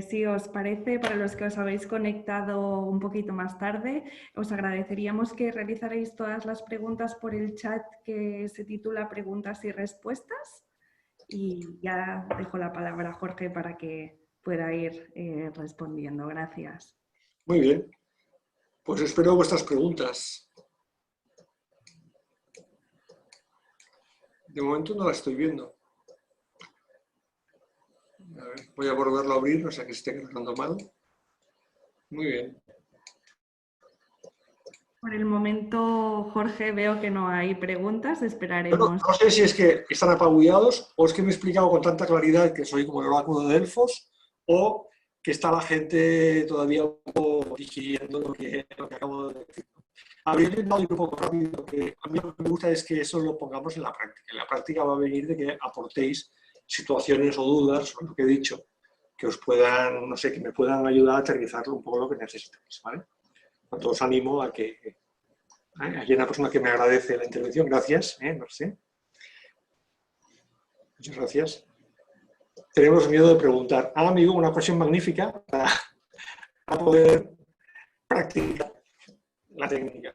Si os parece, para los que os habéis conectado un poquito más tarde, os agradeceríamos que realizarais todas las preguntas por el chat que se titula Preguntas y Respuestas. Y ya dejo la palabra a Jorge para que pueda ir respondiendo. Gracias. Muy bien. Pues espero vuestras preguntas. De momento no las estoy viendo. A ver, voy a volverlo a abrir, no sea que esté cargando mal. Muy bien. Por el momento, Jorge, veo que no hay preguntas. Esperaremos. No sé si es que están apabullados o es que me he explicado con tanta claridad que soy como el oráculo de Delfos o que está la gente todavía un poco digiriendo lo que acabo de decir. Habría intentado ir un poco rápido, que a mí lo que me gusta es que eso lo pongamos en la práctica. En la práctica va a venir de que aportéis situaciones o dudas sobre lo que he dicho, que os puedan, no sé, que me puedan ayudar a aterrizarlo un poco lo que necesitáis, ¿vale? Tanto os animo a que... Aquí hay una persona que me agradece la intervención, gracias, Mercé. Muchas gracias. Tenemos miedo de preguntar. Amigo, una ocasión magnífica para poder practicar la técnica.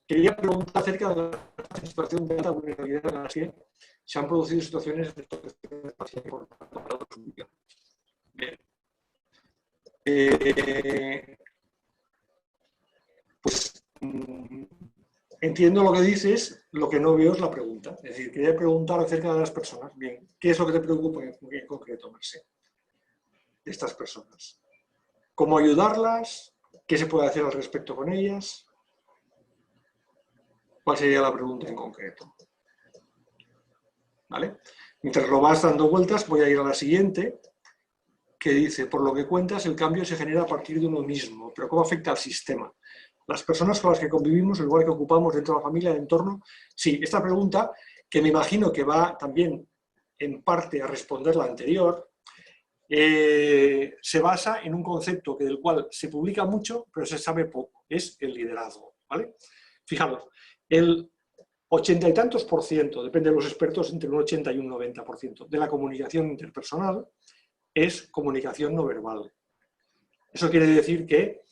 Quería preguntar acerca de la situación de alta vulnerabilidad en la que se han producido situaciones de paciente por bien. Pues entiendo lo que dices, lo que no veo es la pregunta. Es decir, quería preguntar acerca de las personas. Bien, ¿qué es lo que te preocupa en concreto, Mercé, de estas personas? ¿Cómo ayudarlas? ¿Qué se puede hacer al respecto con ellas? ¿Cuál sería la pregunta en concreto? ¿Vale? Mientras lo vas dando vueltas, voy a ir a la siguiente, que dice, por lo que cuentas, el cambio se genera a partir de uno mismo, pero ¿cómo afecta al sistema? Las personas con las que convivimos, el lugar que ocupamos dentro de la familia, el entorno. Sí, esta pregunta, que me imagino que va también en parte a responder la anterior, se basa en un concepto del cual se publica mucho, pero se sabe poco, es el liderazgo, ¿vale? Fijaros, el 80 y tantos por ciento, depende de los expertos, entre un 80 y un 90% de la comunicación interpersonal es comunicación no verbal. Eso quiere decir que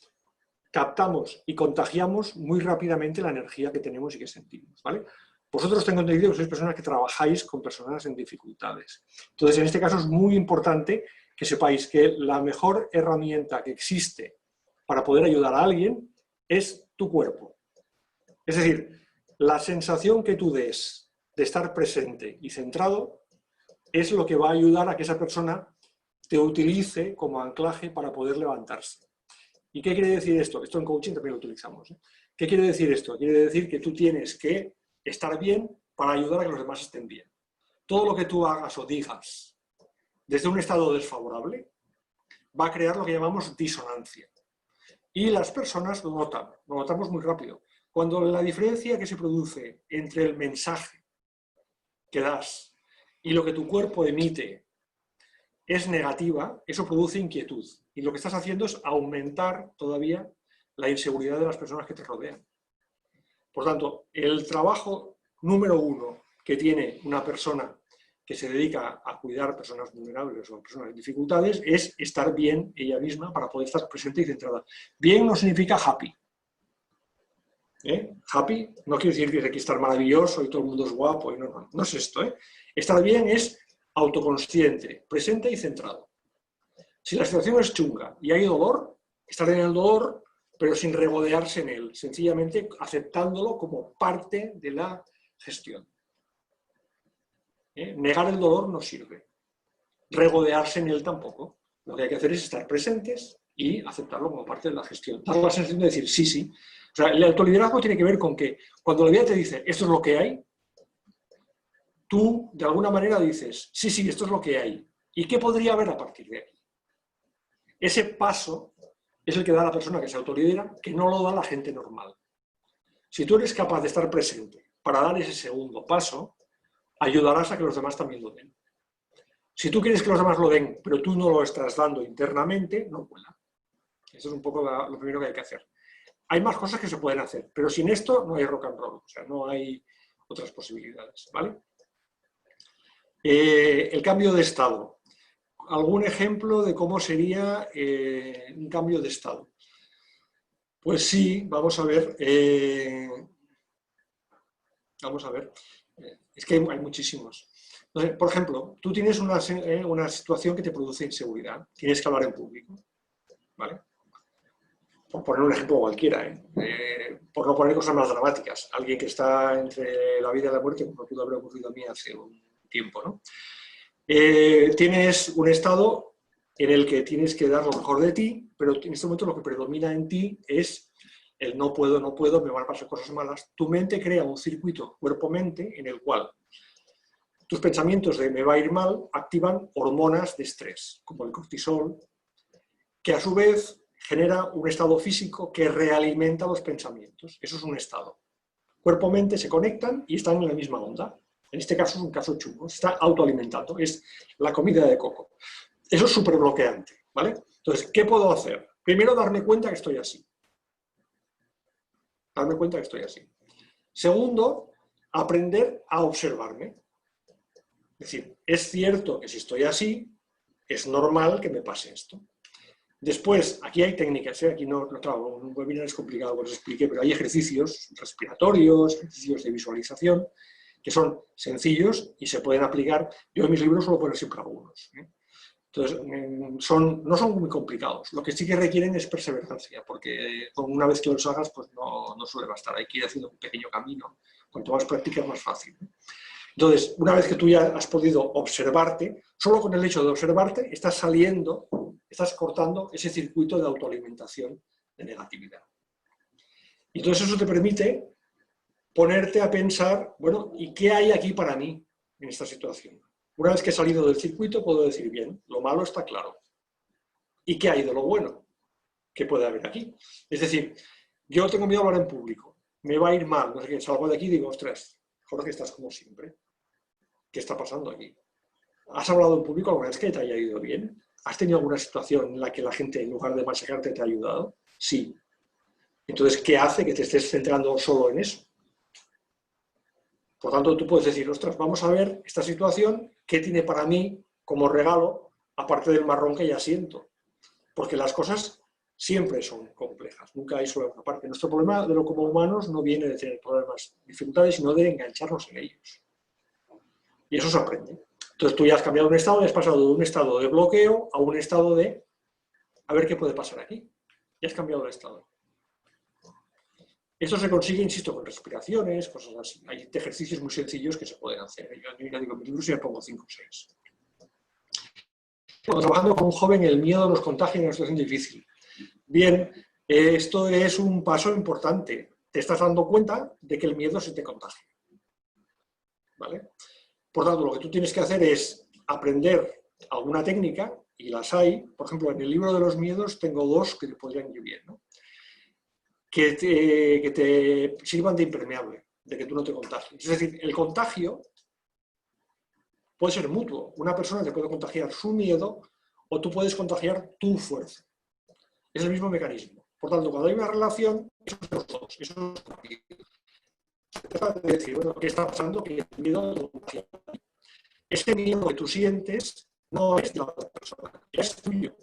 captamos y contagiamos muy rápidamente la energía que tenemos y que sentimos, ¿vale? Vosotros tengo entendido que sois personas que trabajáis con personas en dificultades. Entonces, en este caso es muy importante que sepáis que la mejor herramienta que existe para poder ayudar a alguien es tu cuerpo. Es decir, la sensación que tú des de estar presente y centrado es lo que va a ayudar a que esa persona te utilice como anclaje para poder levantarse. ¿Y qué quiere decir esto? Esto en coaching también lo utilizamos. ¿Qué quiere decir esto? Quiere decir que tú tienes que estar bien para ayudar a que los demás estén bien. Todo lo que tú hagas o digas desde un estado desfavorable va a crear lo que llamamos disonancia. Y las personas lo notan, lo notamos muy rápido. Cuando la diferencia que se produce entre el mensaje que das y lo que tu cuerpo emite es negativa, eso produce inquietud. Y lo que estás haciendo es aumentar todavía la inseguridad de las personas que te rodean. Por tanto, el trabajo número uno que tiene una persona que se dedica a cuidar personas vulnerables o personas en dificultades es estar bien ella misma para poder estar presente y centrada. Bien no significa happy. Happy no quiere decir que hay que estar maravilloso y todo el mundo es guapo. Y no es esto. Estar bien es autoconsciente, presente y centrado. Si la situación es chunga y hay dolor, estar en el dolor, pero sin regodearse en él, sencillamente aceptándolo como parte de la gestión. Negar el dolor no sirve. Regodearse en él tampoco. Lo que hay que hacer es estar presentes y aceptarlo como parte de la gestión. Dar la sensación de decir sí, sí. O sea, el autoliderazgo tiene que ver con que cuando la vida te dice esto es lo que hay, tú de alguna manera dices sí, sí, esto es lo que hay. ¿Y qué podría haber a partir de ahí? Ese paso es el que da la persona que se autolidera, que no lo da la gente normal. Si tú eres capaz de estar presente para dar ese segundo paso, ayudarás a que los demás también lo den. Si tú quieres que los demás lo den, pero tú no lo estás dando internamente, no cuela. Eso es un poco lo primero que hay que hacer. hay más cosas que se pueden hacer, pero sin esto no hay rock and roll, o sea, no hay otras posibilidades, ¿vale? El cambio de estado. ¿Algún ejemplo de cómo sería un cambio de estado? Pues sí, vamos a ver. Vamos a ver. Es que hay muchísimos. Entonces, por ejemplo, tú tienes una situación que te produce inseguridad. Tienes que hablar en público, ¿vale? Por poner un ejemplo cualquiera, por no poner cosas más dramáticas. Alguien que está entre la vida y la muerte, como pudo haber ocurrido a mí hace un tiempo, ¿no? Tienes un estado en el que tienes que dar lo mejor de ti, pero en este momento lo que predomina en ti es el no puedo, no puedo, me van a pasar cosas malas. Tu mente crea un circuito cuerpo-mente en el cual tus pensamientos de me va a ir mal activan hormonas de estrés, como el cortisol, que a su vez genera un estado físico que realimenta los pensamientos. Eso es un estado. Cuerpo-mente se conectan y están en la misma onda. En este caso es un caso chungo, se está autoalimentando, es la comida de coco. Eso es súper bloqueante, ¿vale? Entonces, ¿qué puedo hacer? Primero, darme cuenta que estoy así. Darme cuenta que estoy así. Segundo, aprender a observarme. Es decir, es cierto que si estoy así, es normal que me pase esto. Después, aquí hay técnicas, aquí no, claro, un webinar es complicado, os expliqué, pero hay ejercicios respiratorios, ejercicios de visualización, que son sencillos y se pueden aplicar. Yo en mis libros suelo poner siempre algunos. Entonces, no son muy complicados. Lo que sí que requieren es perseverancia, porque una vez que los hagas, pues no suele bastar. Hay que ir haciendo un pequeño camino. Cuanto más practicas, más fácil. Entonces, una vez que tú ya has podido observarte, solo con el hecho de observarte, estás cortando ese circuito de autoalimentación de negatividad. Y entonces eso te permite ponerte a pensar, bueno, ¿y qué hay aquí para mí en esta situación? Una vez que he salido del circuito, puedo decir, bien, lo malo está claro. ¿Y qué hay de lo bueno que puede haber aquí? Es decir, yo tengo miedo a hablar en público, me va a ir mal, no sé qué, salgo de aquí y digo, ostras, Jorge, estás como siempre. ¿Qué está pasando aquí? ¿Has hablado en público alguna vez que te haya ido bien? ¿Has tenido alguna situación en la que la gente, en lugar de machacarte, te ha ayudado? Sí. Entonces, ¿qué hace que te estés centrando solo en eso? Por tanto, tú puedes decir, ostras, vamos a ver esta situación, ¿qué tiene para mí como regalo, aparte del marrón que ya siento? Porque las cosas siempre son complejas, nunca hay solo una parte. Nuestro problema de lo como humanos no viene de tener problemas, dificultades, sino de engancharnos en ellos. Y eso se aprende. Entonces tú ya has cambiado un estado y has pasado de un estado de bloqueo a un estado de a ver qué puede pasar aquí. Ya has cambiado el estado. Esto se consigue, insisto, con respiraciones, cosas así. Hay ejercicios muy sencillos que se pueden hacer. Yo ya digo, en mi libro ya pongo 5 o 6. Cuando trabajando con un joven, el miedo nos contagia en una situación difícil. Bien, esto es un paso importante. Te estás dando cuenta de que el miedo se te contagia. ¿Vale? Por tanto, lo que tú tienes que hacer es aprender alguna técnica, y las hay. Por ejemplo, en el libro de los miedos tengo 2 que te podrían ir bien, ¿no? Que te sirvan de impermeable, de que tú no te contagies. Es decir, el contagio puede ser mutuo. Una persona te puede contagiar su miedo o tú puedes contagiar tu fuerza. Es el mismo mecanismo. Por tanto, cuando hay una relación, eso es de los dos. Eso es se trata de decir, bueno, ¿qué está pasando? Que el miedo te contagia. Ese miedo que tú sientes no es de la otra persona, es tuyo.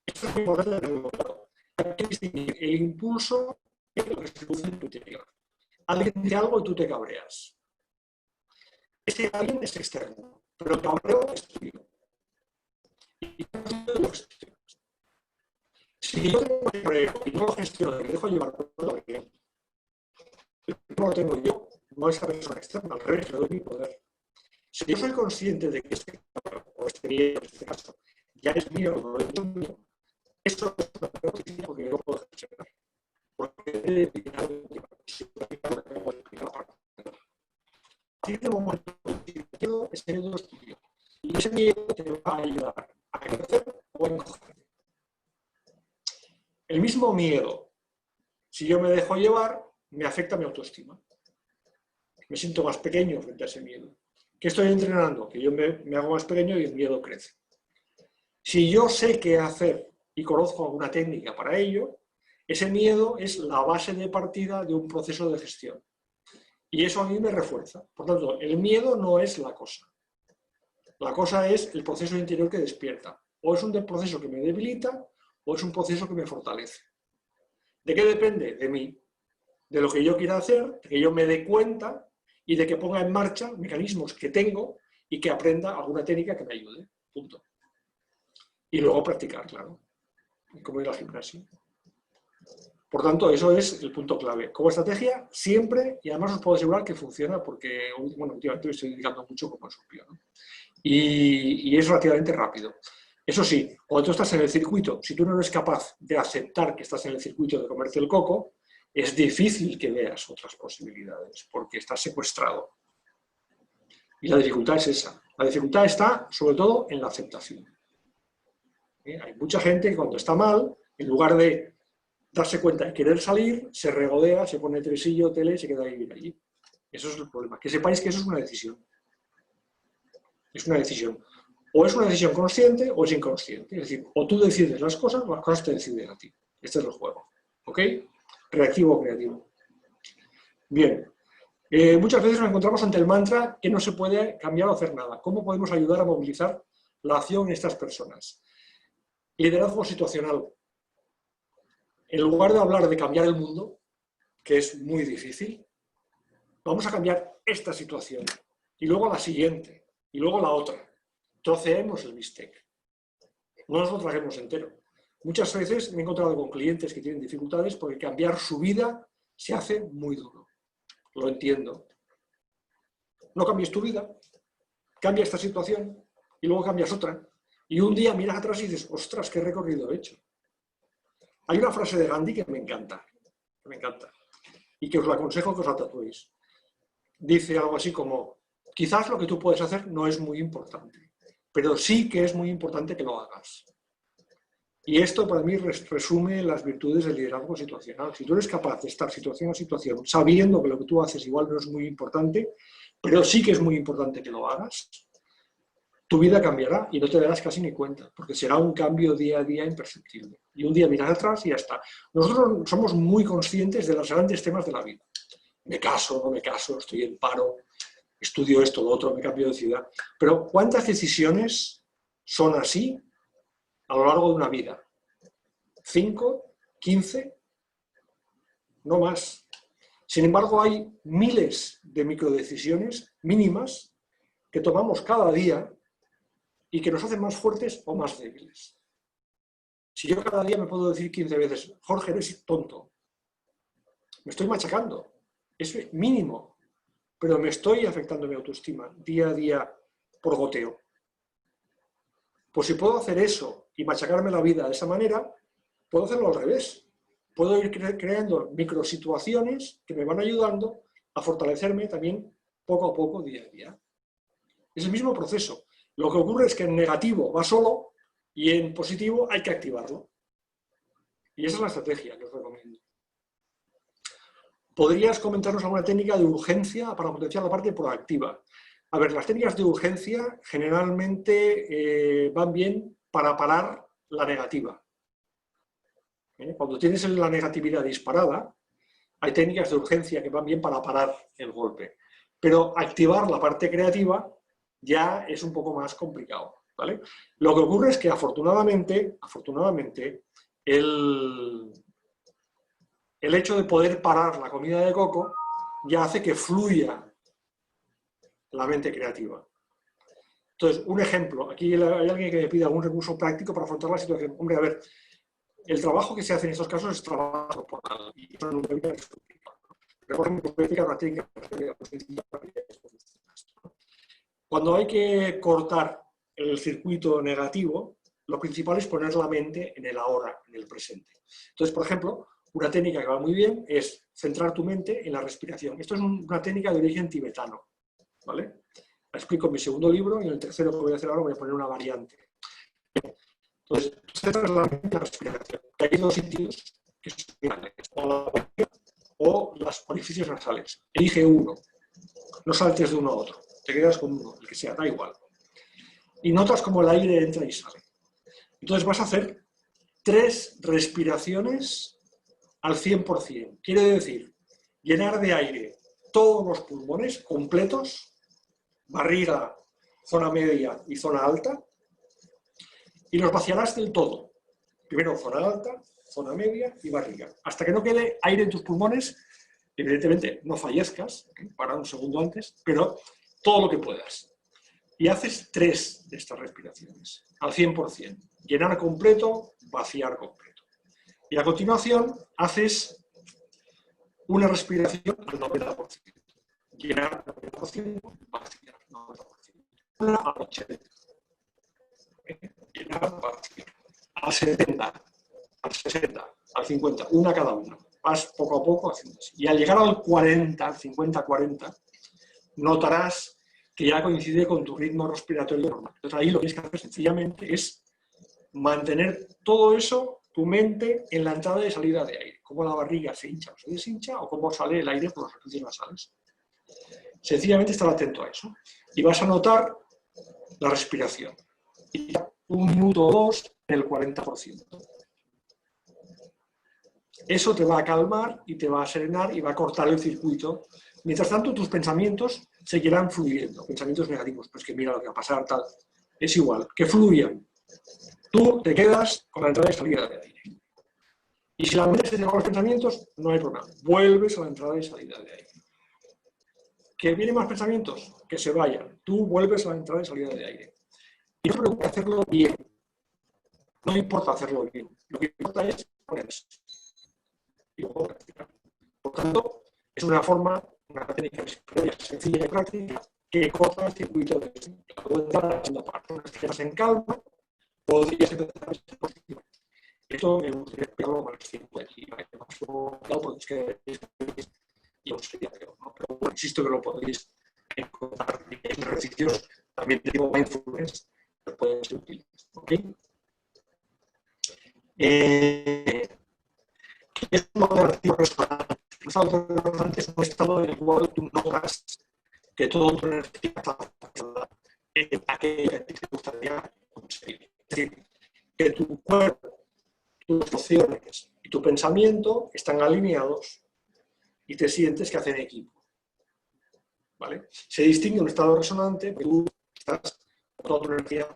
Esto es muy importante tenerlo claro. Hay que distinguir el impulso de lo que se produce en tu interior. Alguien dice algo y tú te cabreas. Ese alguien es externo, pero el cabreo es tuyo. Y si yo tengo cabreo y no lo gestiono y me dejo llevar por todo lo que no lo tengo yo, no esa persona externa, al revés, le doy mi poder. Si yo soy consciente de que este cabreo, o este miedo, en este caso, ya es mío, no es mío, eso es una noticia porque yo no puedo gestionar. Porque a este momento ese miedo es tuyo. Y ese miedo te va a ayudar a crecer o a encoger. El mismo miedo, si yo me dejo llevar, me afecta mi autoestima. Me siento más pequeño frente a ese miedo. ¿Qué estoy entrenando? Que yo me hago más pequeño y el miedo crece. Si yo sé qué hacer y conozco alguna técnica para ello, Ese miedo es la base de partida de un proceso de gestión. Y eso a mí me refuerza. Por tanto, el miedo no es la cosa. La cosa es el proceso interior que despierta. O es un proceso que me debilita o es un proceso que me fortalece. ¿De qué depende? De mí. De lo que yo quiera hacer, de que yo me dé cuenta y de que ponga en marcha mecanismos que tengo y que aprenda alguna técnica que me ayude. Punto. Y luego practicar, claro. Como ir al gimnasio. Por tanto, eso es el punto clave. Como estrategia, siempre, y además os puedo asegurar que funciona porque, bueno, últimamente me estoy dedicando mucho como escorpión, ¿no? Y es relativamente rápido. Eso sí, cuando tú estás en el circuito, si tú no eres capaz de aceptar que estás en el circuito de comerte el coco, es difícil que veas otras posibilidades, porque estás secuestrado. Y la dificultad es esa. La dificultad está, sobre todo, en la aceptación. Hay mucha gente que cuando está mal, en lugar de darse cuenta de querer salir, se regodea, se pone tresillo, tele y se queda a vivir allí. Eso es el problema. Que sepáis que eso es una decisión. Es una decisión. O es una decisión consciente o es inconsciente. Es decir, o tú decides las cosas o las cosas te deciden a ti. Este es el juego. ¿Ok? Reactivo o creativo. Bien. Muchas veces nos encontramos ante el mantra que no se puede cambiar o hacer nada. ¿Cómo podemos ayudar a movilizar la acción en estas personas? Liderazgo situacional. En lugar de hablar de cambiar el mundo, que es muy difícil, vamos a cambiar esta situación, y luego la siguiente, y luego la otra. Troceemos el bistec. No nos lo traguemos entero. Muchas veces me he encontrado con clientes que tienen dificultades porque cambiar su vida se hace muy duro. Lo entiendo. No cambies tu vida, cambia esta situación, y luego cambias otra. Y un día miras atrás y dices, ostras, qué recorrido he hecho. Hay una frase de Gandhi que me encanta, y que os la aconsejo que os la tatuéis. Dice algo así como, quizás lo que tú puedes hacer no es muy importante, pero sí que es muy importante que lo hagas. Y esto para mí resume las virtudes del liderazgo situacional. Si tú eres capaz de estar situación a situación, sabiendo que lo que tú haces igual no es muy importante, pero sí que es muy importante que lo hagas, tu vida cambiará y no te darás casi ni cuenta, porque será un cambio día a día imperceptible. Y un día miras atrás y ya está. Nosotros somos muy conscientes de los grandes temas de la vida. Me caso, no me caso, estoy en paro, estudio esto, lo otro, me cambio de ciudad. Pero ¿cuántas decisiones son así a lo largo de una vida? ¿5? ¿15? No más. Sin embargo, hay miles de microdecisiones mínimas que tomamos cada día y que nos hacen más fuertes o más débiles. Si yo cada día me puedo decir 15 veces, Jorge, eres tonto, me estoy machacando, es mínimo, pero me estoy afectando mi autoestima día a día por goteo. Pues si puedo hacer eso y machacarme la vida de esa manera, puedo hacerlo al revés. Puedo ir creando microsituaciones que me van ayudando a fortalecerme también poco a poco, día a día. Es el mismo proceso. Lo que ocurre es que en negativo va solo y en positivo hay que activarlo. Y esa es la estrategia que os recomiendo. ¿Podrías comentarnos alguna técnica de urgencia para potenciar la parte proactiva? A ver, las técnicas de urgencia generalmente van bien para parar la negativa. Cuando tienes la negatividad disparada, hay técnicas de urgencia que van bien para parar el golpe. Pero activar la parte creativa ya es un poco más complicado, ¿vale? Lo que ocurre es que afortunadamente el hecho de poder parar la comida de coco ya hace que fluya la mente creativa. Entonces, un ejemplo, aquí hay alguien que me pide algún recurso práctico para afrontar la situación. Hombre, a ver, el trabajo que se hace en estos casos es trabajo corporal y eso nunca evita que se complica. Pero, por ejemplo, voy a explicar una técnica cuando hay que cortar el circuito negativo, lo principal es poner la mente en el ahora, en el presente. Entonces, por ejemplo, una técnica que va muy bien es centrar tu mente en la respiración. Esto es una técnica de origen tibetano, ¿vale? La explico en mi segundo libro y en el tercero que voy a hacer ahora voy a poner una variante. Entonces, centras la mente en la respiración. Hay dos sitios que son finales, o la boca o los orificios nasales. Elige uno, no saltes de uno a otro. Te quedas con uno, el que sea, da igual. Y notas como el aire entra y sale. Entonces vas a hacer 3 respiraciones al 100%. Quiere decir, llenar de aire todos los pulmones completos, barriga, zona media y zona alta, y los vaciarás del todo. Primero zona alta, zona media y barriga. Hasta que no quede aire en tus pulmones, evidentemente no fallezcas, para un segundo antes, pero todo lo que puedas. Y haces 3 de estas respiraciones, al 100%. Llenar completo, vaciar completo. Y a continuación haces una respiración al 90%. Llenar al 90%, vaciar al 90%. Una al 80%. Llenar, vaciar. Al 70%, al 60%, al 50%, una cada una. Vas poco a poco haciendo así. Y al llegar al 40, al 50-40, notarás que ya coincide con tu ritmo respiratorio normal. Entonces ahí lo que tienes que hacer sencillamente es mantener todo eso, tu mente, en la entrada y salida de aire. Cómo la barriga se hincha o se deshincha, o cómo sale el aire por los orificios nasales. Sencillamente estar atento a eso. Y vas a notar la respiración. Y 1 minuto o 2 en el 40%. Eso te va a calmar y te va a serenar y va a cortar el circuito. Mientras tanto, tus pensamientos seguirán fluyendo. Pensamientos negativos, pues que mira lo que va a pasar, tal. Es igual, que fluyan. Tú te quedas con la entrada y salida de aire. Y si la mente se te va con los pensamientos, no hay problema. Vuelves a la entrada y salida de aire. ¿Que vienen más pensamientos? Que se vayan. Tú vuelves a la entrada y salida de aire. Y no te preocupes hacerlo bien. No importa hacerlo bien. Lo que importa es ponerse. Y luego practicar. Por tanto, es una forma, una técnica sencilla y práctica que corta el circuito de la segunda parte. Una vez que estás en calma, podrías empezar a ser positivo. Esto me gustaría explicarlo más tiempo aquí. Porque es que y os sería peor, ¿no? Pero bueno, insisto que lo podéis encontrar en ejercicios, también tengo mindfulness, que pueden ser útiles. ¿Ok? ¿Qué es un alternativo resonante? Un estado resonante es un estado en el cual tú notas que todo tu energía está en aquella que te gustaría conseguir. Es decir, que tu cuerpo, tus emociones y tu pensamiento están alineados y te sientes que hacen equipo. ¿Vale? Se distingue un estado resonante, que tú estás con toda tu energía,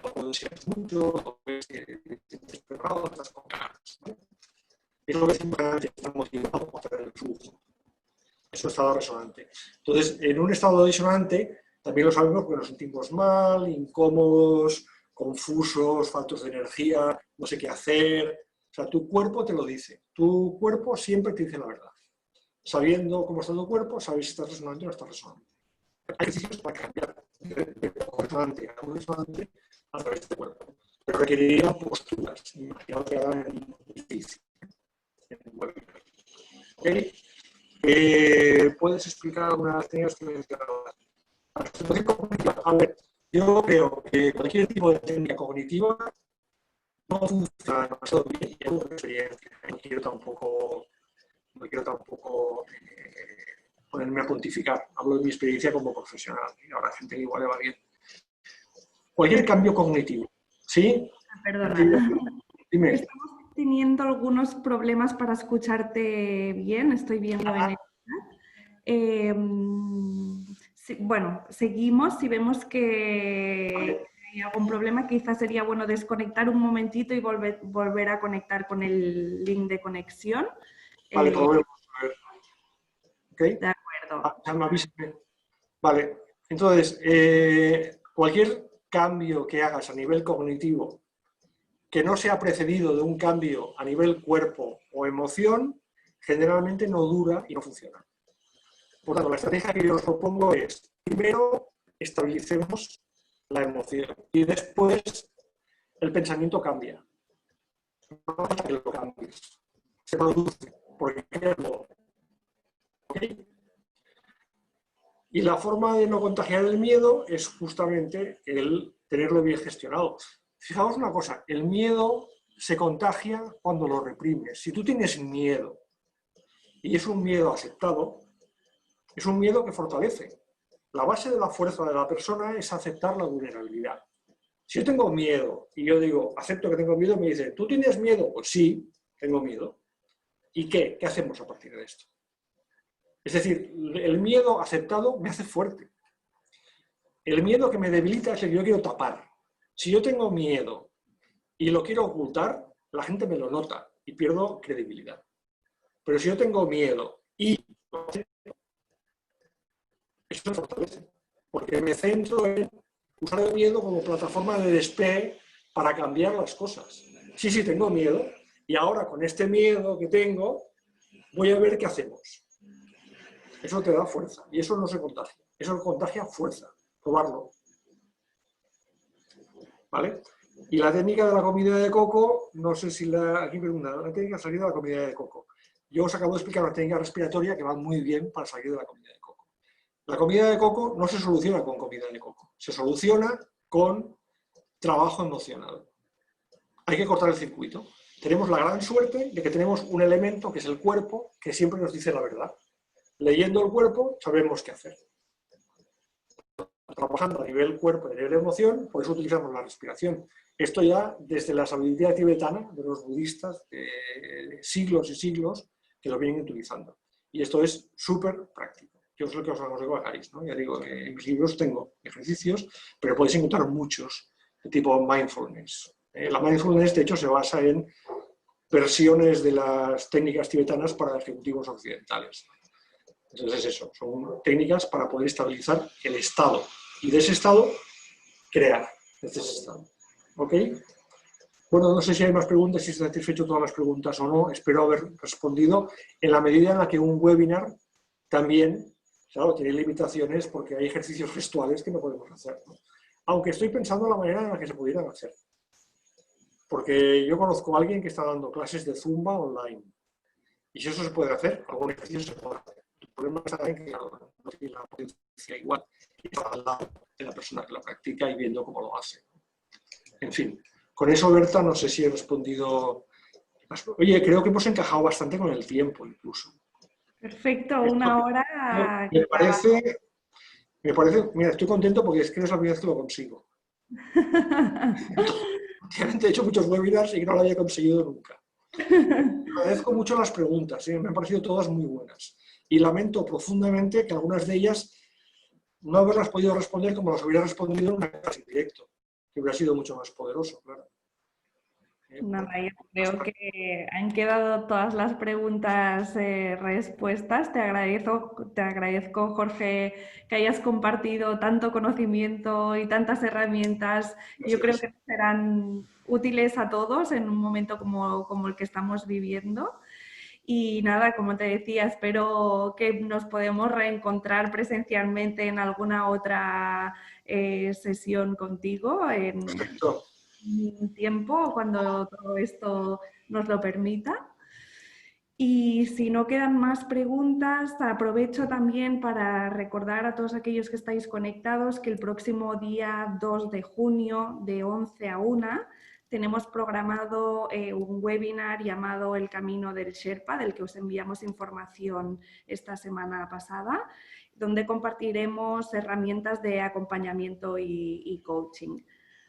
cuando deseas mucho, estás preparado, estás con ganas. ¿Vale? Es lo que simplemente está motivado a hacer el flujo. Es un estado resonante. Entonces, en un estado disonante, también lo sabemos porque nos sentimos mal, incómodos, confusos, faltos de energía, no sé qué hacer. O sea, tu cuerpo te lo dice. Tu cuerpo siempre te dice la verdad. Sabiendo cómo está tu cuerpo, sabes si estás resonante o no estás resonante. Hay ejercicios para cambiar de resonante a no resonante a través del cuerpo. Pero requerirían posturas. Imagino que hagan difícil. ¿Okay? ¿Puedes explicar algunas técnicas que mencionabas? A ver, yo creo que cualquier tipo de técnica cognitiva no funciona demasiado bien y es una experiencia. No quiero tampoco ponerme a pontificar. Hablo de mi experiencia como profesional. Y habrá gente que igual le va bien. Cualquier cambio cognitivo, ¿sí? Perdona. Dime. Estamos teniendo algunos problemas para escucharte bien. Estoy viendo en el chat. Bueno, seguimos. Si vemos que hay algún problema, quizás sería bueno desconectar un momentito y volver a conectar con el link de conexión. Vale, podemos ver. ¿Okay? De acuerdo. Ya me avísame. Vale, entonces, cualquier cambio que hagas a nivel cognitivo que no sea precedido de un cambio a nivel cuerpo o emoción, generalmente no dura y no funciona. Por tanto, la estrategia que yo os propongo es, primero, estabilicemos la emoción y después el pensamiento cambia. No falta que lo cambies. Se produce, porque ¿okay? Y la forma de no contagiar el miedo es justamente el tenerlo bien gestionado. Fijaos una cosa, el miedo se contagia cuando lo reprimes. Si tú tienes miedo y es un miedo aceptado, es un miedo que fortalece. La base de la fuerza de la persona es aceptar la vulnerabilidad. Si yo tengo miedo y yo digo, acepto que tengo miedo, me dicen, ¿tú tienes miedo? Pues sí, tengo miedo. ¿Y qué? ¿Qué hacemos a partir de esto? Es decir, el miedo aceptado me hace fuerte. El miedo que me debilita es el que yo quiero tapar. Si yo tengo miedo y lo quiero ocultar, la gente me lo nota y pierdo credibilidad. Pero si yo tengo miedo y esto me fortalece, porque me centro en usar el miedo como plataforma de despegue para cambiar las cosas. Sí, sí, tengo miedo y ahora con este miedo que tengo voy a ver qué hacemos. Eso te da fuerza y eso no se contagia. Eso contagia fuerza. Probarlo. ¿Vale? Y la técnica de la comida de coco, no sé si aquí pregunta, la técnica de salir de la comida de coco. Yo os acabo de explicar una técnica respiratoria que va muy bien para salir de la comida de coco. La comida de coco no se soluciona con comida de coco, se soluciona con trabajo emocional. Hay que cortar el circuito. Tenemos la gran suerte de que tenemos un elemento que es el cuerpo, que siempre nos dice la verdad. Leyendo el cuerpo sabemos qué hacer. Trabajando a nivel cuerpo y a nivel emoción, por eso utilizamos la respiración. Esto ya desde la sabiduría tibetana de los budistas de siglos y siglos que lo vienen utilizando. Y esto es súper práctico. Yo es lo que os aconsejo que hagáis, ¿no? Ya digo, en mis libros tengo ejercicios, pero podéis encontrar muchos de tipo mindfulness. La mindfulness, de hecho, se basa en versiones de las técnicas tibetanas para ejecutivos occidentales. Entonces es eso, son técnicas para poder estabilizar el estado y de ese estado crear desde ese estado. ¿Ok? Bueno, no sé si hay más preguntas, si estoy satisfecho todas las preguntas o no, espero haber respondido en la medida en la que un webinar también, claro, tiene limitaciones porque hay ejercicios gestuales que no podemos hacer, ¿no? Aunque estoy pensando en la manera en la que se pudieran hacer. Porque yo conozco a alguien que está dando clases de Zumba online. Y si eso se puede hacer, algún ejercicio se puede hacer. El problema está en que no tiene la potencia igual y está al lado de la persona que lo practica y viendo cómo lo hace. En fin, con eso, Berta, no sé si he respondido. Oye, creo que hemos encajado bastante con el tiempo incluso. Perfecto, una hora. Me parece, mira, estoy contento porque es que es la primera vez que lo consigo. He hecho muchos webinars y no lo había conseguido nunca. Agradezco mucho las preguntas, me han parecido todas muy buenas. Y lamento profundamente que algunas de ellas no haberlas podido responder como las hubiera respondido en una clase en directo, que hubiera sido mucho más poderoso, claro. Nada, yo creo que han quedado todas las preguntas respuestas. Te agradezco, Jorge, que hayas compartido tanto conocimiento y tantas herramientas. Yo creo que serán útiles a todos en un momento como el que estamos viviendo. Y nada, como te decía, espero que nos podamos reencontrar presencialmente en alguna otra sesión contigo. Perfecto. Un tiempo cuando todo esto nos lo permita. Y si no quedan más preguntas, aprovecho también para recordar a todos aquellos que estáis conectados que el próximo día 2 de junio de 11 a 1 tenemos programado un webinar llamado El Camino del Sherpa, del que os enviamos información esta semana pasada, donde compartiremos herramientas de acompañamiento y coaching.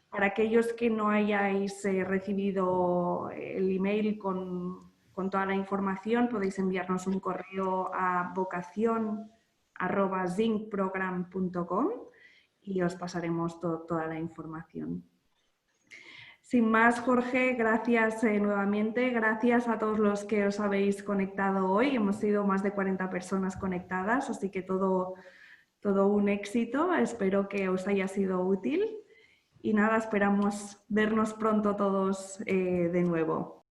Para aquellos que no hayáis recibido el email con toda la información, podéis enviarnos un correo a vocación@zincprogram.com y os pasaremos toda la información. Sin más, Jorge, gracias nuevamente. Gracias a todos los que os habéis conectado hoy. Hemos sido más de 40 personas conectadas, así que todo un éxito. Espero que os haya sido útil. Y nada, esperamos vernos pronto todos de nuevo.